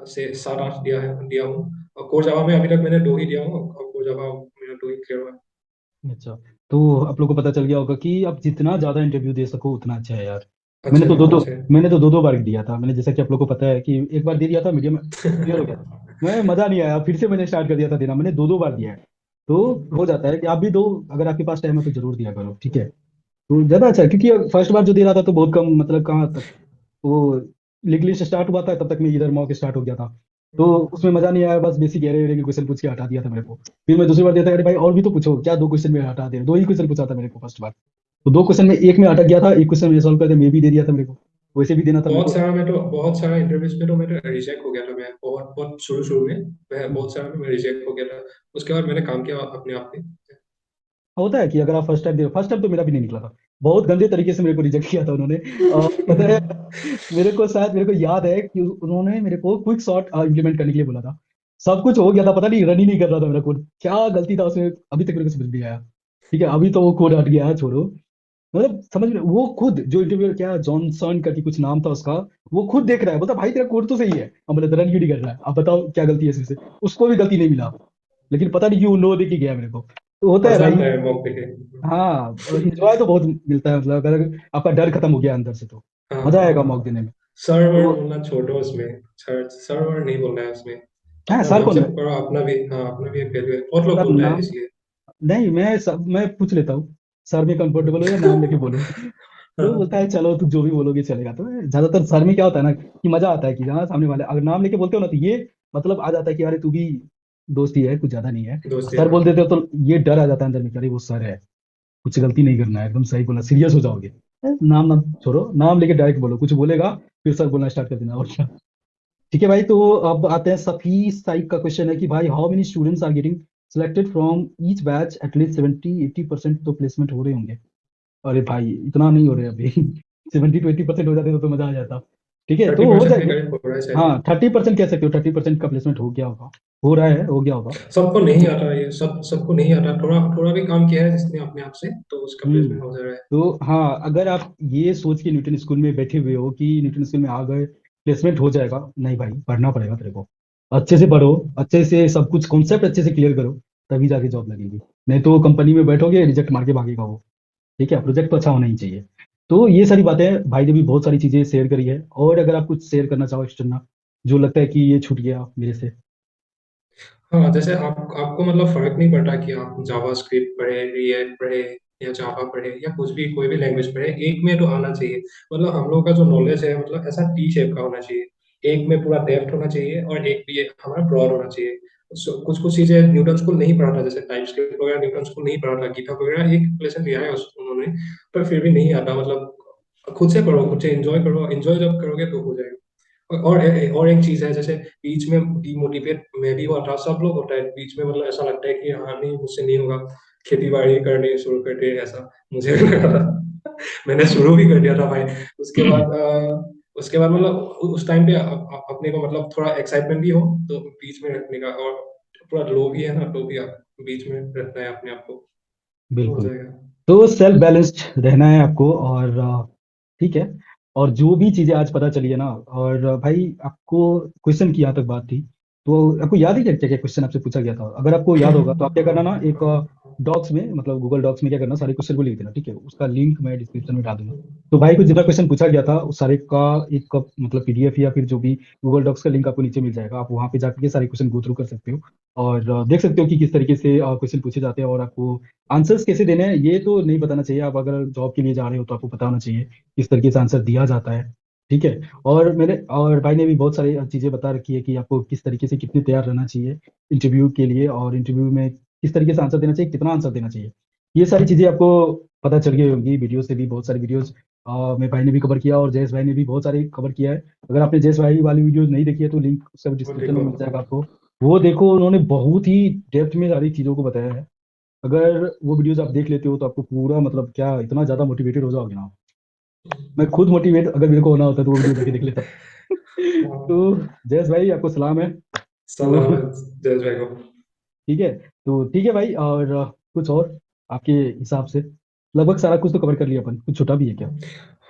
B: से 7-8 दिया हूँ। और कोर जावा में अभी तक मैंने 2 ही दिया हूँ, और कोर जावा मेरा 2 ही क्लियर हुआ है।
A: अच्छा, तो आप लोग को पता चल गया होगा कि आप जितना ज्यादा इंटरव्यू दे सको उतना अच्छा है यार।
B: अच्छा है, अच्छा
A: मैंने तो दो दो बार दिया था, मैंने जैसा कि आप लोग को पता है कि एक बार दे दिया था, मीडियम क्लियर हो गया था,
B: है।
A: मैं मजा नहीं आया, फिर से मैंने स्टार्ट कर दिया था देना, मैंने दो दो बार दिया है। तो हो जाता है कि आप भी दो, अगर आपके पास टाइम है तो जरूर दिया करो, ठीक है। तो ज्यादा अच्छा है, क्योंकि फर्स्ट बार जो दे रहा था तो बहुत कम, मतलब कहाँ तक वो लिख लिस्ट स्टार्ट हुआ था तब तक मैं इधर मॉक स्टार्ट हो गया था। तो उसमें मजा नहीं आया, बस बेसिक एरे वेरे के क्वेश्चन पूछ के हटा दिया था मेरे को। फिर मैं दूसरी बार देता, अरे भाई और भी तो पूछो, क्या दो क्वेश्चन में हटा दे, दो ही क्वेश्चन पूछा था मेरे को फर्स्ट बार। तो दो क्वेश्चन में एक में अटक गया था, एक क्वेश्चन में सॉल्व करके मैं भी दे दिया था मेरे को, वैसे भी देना था मेरे को।
B: बहुत सारा इंटरव्यूज में तो मेरा रिजेक्ट हो गया था। मैं बहुत बहुत शुरू शुरू में मैं
A: हम्म।
B: बहुत सारा में रिजेक्ट हो गया था। उसके बाद मैंने काम किया अपने आप पे।
A: होता है कि अगर आप फर्स्ट टाइम दे, फर्स्ट टाइम तो मेरा भी नहीं निकला था, बहुत गंदे तरीके से मेरे को रिजेक्ट किया था उन्होंने। पता है, मेरे को शायद, मेरे को याद है कि उन्होंने मेरे को क्विक सॉर्ट इम्प्लीमेंट करने के लिए बोला था। सब कुछ हो गया था, पता नहीं रन ही नहीं कर रहा था मेरा कोड, क्या गलती था उसमें अभी तक मेरे को समझ नहीं आया। ठीक है, अभी तो वो कोड हट गया है, छोड़ो। मतलब समझ में, वो खुद जो इंटरव्यूअर, क्या जॉनसन करके कुछ नाम था उसका, वो खुद देख रहा है, बोलता भाई तेरा कोड तो सही है, अब बोले रन क्यों नहीं कर रहा है, अब बताओ क्या गलती है इसमें से। उसको भी गलती नहीं मिला, लेकिन पता नहीं क्यों नो दे के गया मेरे को। तो होता है
B: मजा
A: भाई।
B: आता है मॉक पे के।
A: हाँ, इंजॉय तो बहुत मिलता है, मतलब अगर आपका डर खत्म हो गया अंदर से तो
B: हाँ
A: मजा आएगा
B: हाँ।
A: मॉक देने में।
B: सर्वर
A: तो
B: बोलना छोड़ो उसमें। सर्वर नहीं बोलना है उसमें।
A: हाँ,
B: अपना
A: सर
B: मन
A: कौन
B: से
A: है?
B: पकड़ो, अपना भी, हाँ अपना भी एक वैल्यू है, बहुत लोग
A: सर
B: बोलता है
A: नाम,
B: इसलिए।
A: नहीं मैं पूछ लेता हूँ, सर में कंफर्टेबल हो या नाम लेके बोलो। तो बोलता
B: हाँ,
A: है चलो तुम जो भी बोलोगे चलेगा। तो ज्यादातर सर में क्या होता है ना, कि मजा आता है कि हाँ सामने वाले अगर नाम लेके बोलते हो ना, तो ये मतलब आ जाता है कि अरे तू भी दोस्ती है, कुछ ज्यादा नहीं है।
B: दोस्ती,
A: सर
B: हाँ।
A: बोल देते हो तो ये डर आ जाता है अंदर में कि अरे वो सर है, कुछ गलती नहीं करना है, एकदम सही बोलना, सीरियस हो जाओगे। नाम नाम छोड़ो, नाम लेके डायरेक्ट बोलो, कुछ बोलेगा फिर सर बोलना स्टार्ट कर देना, और क्या। ठीक है भाई, तो अब आते हैं सफी साइक का क्वेश्चन है कि भाई how many students are getting selected from each batch, at least 70-80% तो प्लेसमेंट हो रहे होंगे। अरे भाई इतना नहीं हो रहे अभी। 70-80% हो जाते तो मजा आ जाता। ठीक है,
B: थर्टी
A: तो हो
B: परसेंट के
A: जाएंगे।
B: करीब हो रहा है शायद।
A: हाँ 30% कह सकते हो, 30% का प्लेसमेंट हो गया होगा, हो रहा है, हो गया होगा।
B: सबको नहीं
A: तो
B: आता ये सबको नहीं आता। थोड़ा थोड़ा भी काम किया है जिसने अपने आप से, तो उसका
A: हम्म।
B: प्लेसमेंट हो जा रहा है।
A: तो हाँ, अगर आप ये सोच के न्यूटन स्कूल में बैठे हुए हो कि न्यूटन स्कूल में आ गए प्लेसमेंट हो जाएगा, नहीं भाई, पढ़ना पड़ेगा तेरे को। अच्छे से पढ़ो, अच्छे से सब कुछ कॉन्सेप्ट अच्छे से क्लियर करो, तभी जाके जॉब लगेगी। नहीं तो कंपनी में बैठोगे, रिजेक्ट मार के भागेगा वो। ठीक है, प्रोजेक्ट तो अच्छा होना ही चाहिए। तो ये सारी बातें भाई ने भी बहुत सारी चीजें शेयर करी है, और अगर आप कुछ शेयर करना चाहो एक्सटर्नल, जो लगता है कि ये छूट गया मेरे से।
B: हाँ, जैसे आपको मतलब फर्क नहीं पड़ता कि आप जावा स्क्रिप्ट पढ़े, रिएक्ट पढ़े, या जावा पढ़े, या कुछ भी कोई भी लैंग्वेज पढ़े, एक में तो आना चाहिए। मतलब हम लोग का जो नॉलेज है, मतलब ऐसा टी शेप का होना चाहिए। एक में पूरा डेप्थ होना चाहिए, और एक भी हमारा ब्रॉड होना चाहिए। कुछ कुछ चीजें न्यूटन स्कूल नहीं पढ़ाता, जैसे टाइप स्क्रिप्ट वगैरह न्यूटन स्कूल नहीं पढ़ाता, गिटहब वगैरह एक लेसन दिया है उन्होंने, पर फिर भी नहीं आता। मतलब खुद से पढ़ो, खुद से एंजॉय करो, एंजॉय जब करोगे तो हो जाएगा। और एक चीज है, जैसे बीच में डिमोटिवेट मैं भी हुआ था, सब लोग होता है बीच में, मतलब ऐसा लगता है कि हाँ नहीं मुझसे नहीं होगा, खेती बाड़ी करनी शुरू कर दे ऐसा। मुझे भी लगा था। मैंने शुरू भी कर दिया था भाई। उसके बाद उसके बाद मतलब उस टाइम पे अपने को मतलब थोड़ा एक्साइटमेंट भी हो, तो बीच में रखने का, और पूरा लो भी है ना, तो भी आप बीच में रखना है अपने आप को, तो हो
A: बिल्कुल।
B: जाएगा।
A: तो सेल्फ बैलेंस्ड रहना है आपको, और ठीक है। और जो भी चीजें आज पता चली है ना, और भाई आपको क्वेश्चन की यहाँ तक बात थी, तो आपको याद है क्या क्या क्या क्वेश्चन आपसे पूछा गया था? अगर आपको याद होगा तो आप क्या करना ना, एक डॉक्स में, मतलब गूगल डॉक्स में क्या करना, सारे क्वेश्चन को लिख देना, ठीक है, उसका लिंक मैं डिस्क्रिप्शन में डाल दूंगा। तो भाई को जितना क्वेश्चन पूछा गया था उस सारे का एक मतलब पीडीएफ या फिर जो भी गूगल डॉक्स का लिंक आपको नीचे मिल जाएगा, आप वहाँ पे जाकर के सारे क्वेश्चन गो थ्रू कर सकते हो, और देख सकते हो कि किस तरीके से क्वेश्चन पूछे जाते हैं, और आपको आंसर्स कैसे देने हैं ये तो नहीं बताना चाहिए। आप अगर जॉब के लिए जा रहे हो तो आपको पता होना चाहिए किस तरीके से आंसर दिया जाता है। ठीक है। और भाई ने भी बहुत सारी चीज़ें बता रखी है कि आपको किस तरीके से कितने तैयार रहना चाहिए इंटरव्यू के लिए, और इंटरव्यू में किस तरीके से आंसर देना चाहिए, कितना आंसर देना चाहिए। ये सारी चीज़ें आपको पता चल गई होंगी वीडियो से भी, बहुत सारी वीडियोस मेरे भाई ने भी कवर किया, और जयेश भाई ने भी बहुत सारी कवर किया है। अगर आपने जयेश भाई वाली वीडियोस नहीं देखी है तो लिंक उसका
B: वो
A: डिस्क्रिप्शन में
B: देखो।
A: मिल जाएगा आपको। वो देखो, उन्होंने बहुत ही डेप्थ में सारी चीज़ों को बताया है। अगर वो वीडियोस आप देख लेते हो तो आपको पूरा, मतलब क्या, इतना ज्यादा मोटिवेटेड हो जाओगे ना। मैं खुद मोटिवेट अगर मेरे को होना होता तो वो वीडियो जाके देख लेता।
B: हाँ,
A: तो जयेश भाई आपको सलाम है। तो
B: सलाम जय जय को।
A: ठीक है, तो ठीक है भाई, और कुछ और आपके हिसाब से लगभग सारा कुछ तो कवर कर लिया अपन, कुछ छोटा भी है क्या?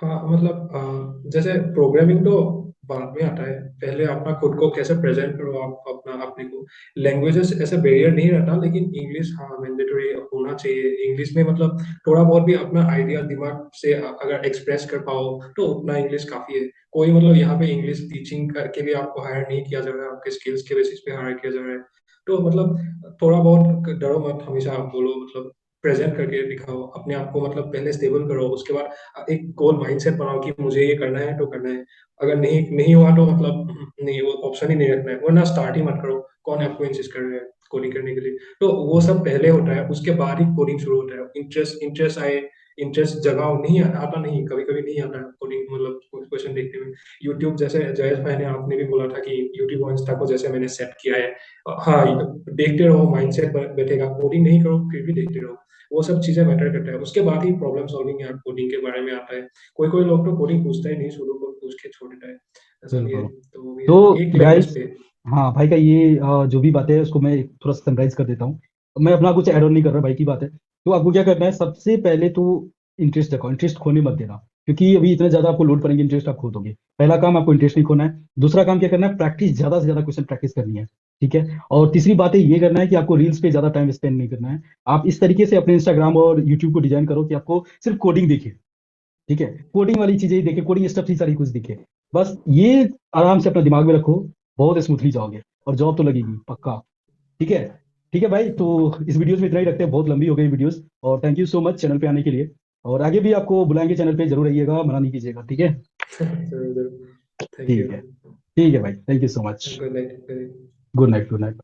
B: हाँ मतलब जैसे प्रोग्रामिंग तो बाद में आता है। पहले अपना खुद को कैसे प्रेजेंट करो, आप अपना अपने को। लैंग्वेजेस ऐसे बैरियर नहीं रहता, लेकिन इंग्लिश हाँ मैंडेटरी होना चाहिए। इंग्लिश में मतलब थोड़ा बहुत भी अपना आइडिया दिमाग से अगर एक्सप्रेस कर पाओ, तो उतना इंग्लिश काफी है। कोई मतलब यहाँ पे इंग्लिश टीचिंग के लिए आपको हायर नहीं किया जा रहा है, आपके स्किल्स के बेसिस पे हायर किया जा रहा है। तो मतलब थोड़ा बहुत डरो मत, हमेशा आप बोलो, मतलब प्रेजेंट करके दिखाओ अपने आप को, मतलब पहले स्टेबल करो, उसके बाद एक गोल माइंडसेट बनाओ कि मुझे ये करना है तो करना है। अगर नहीं नहीं हुआ तो मतलब नहीं, वो ऑप्शन ही नहीं रखना है, वरना स्टार्ट ही मत करो। कौन आपको इंसिस्ट कर रहा है कोडिंग करने के लिए? तो वो
A: हम्म,
B: सब पहले होता है, उसके बाद ही कोडिंग शुरू होता है। इंटरेस्ट इंटरेस्ट आए, इंटरेस्ट जगाओ, नहीं आता नहीं, कभी कभी नहीं आता कोडिंग, मतलब क्वेश्चन देखने में। यूट्यूब जैसे जयेश भाई ने, आपने भी बोला था कि यूट्यूब और इंस्टा को जैसे मैंने सेट किया है, हाँ, देखते रहो, माइंडसेट बैठेगा, कोडिंग नहीं करो फिर भी देखते रहो। वो सब चीजें मैटर करता है, उसके बाद ही प्रॉब्लम सॉल्विंग या कोडिंग के बारे में आता है। कोई कोई लोग तो कोडिंग पूछता ही नहीं, शुरू को पूछ के छोड़ देता है, ऐसा भी है।
A: बिल्कुल।
B: तो वो भी है
A: तो
B: एक लैंग्वेज
A: गाइस,
B: पे।
A: हाँ भाई का ये जो भी बातें है उसको मैं थोड़ा समराइज कर देता हूँ। मैं अपना कुछ ऐड ऑन नहीं कर रहा, भाई की बात है। तो आपको क्या करना है, सबसे पहले तो इंटरेस्ट रखो, इंटरेस्ट खोने मत देना। क्योंकि अभी इतना ज्यादा आपको लोड पड़ेंगे, इंटरेस्ट आप खो दोगे। पहला काम, आपको इंटरेस्ट नहीं खोना है। दूसरा काम क्या करना है, प्रैक्टिस, ज्यादा से ज्यादा क्वेश्चन प्रैक्टिस करनी है। ठीक है। और तीसरी बात है, ये करना है कि आपको रील्स पे ज्यादा टाइम स्पेंड नहीं करना है। आप इस तरीके से अपने इंस्टाग्राम और यूट्यूब को डिजाइन करो कि आपको सिर्फ कोडिंग दिखे। ठीक है। कोडिंग वाली चीजें ही देखे, कोडिंग स्टफ ही सारी कुछ दिखे। बस ये आराम से अपना दिमाग में रखो, बहुत स्मूथली जाओगे और जॉब तो लगेगी पक्का। ठीक है। ठीक है भाई, तो इस वीडियोस में इतना ही रखते हैं, बहुत लंबी हो गई वीडियोस। और thank you so much channel पे आने के लिए। और आगे भी आपको बुलाएंगे चैनल पे, जरूर आइएगा, मना नहीं कीजिएगा। ठीक है।
B: जरूर जरूर, थैंक यू।
A: ठीक है। ठीक है भाई, thank you so much.
B: Good night.
A: Good night, good night.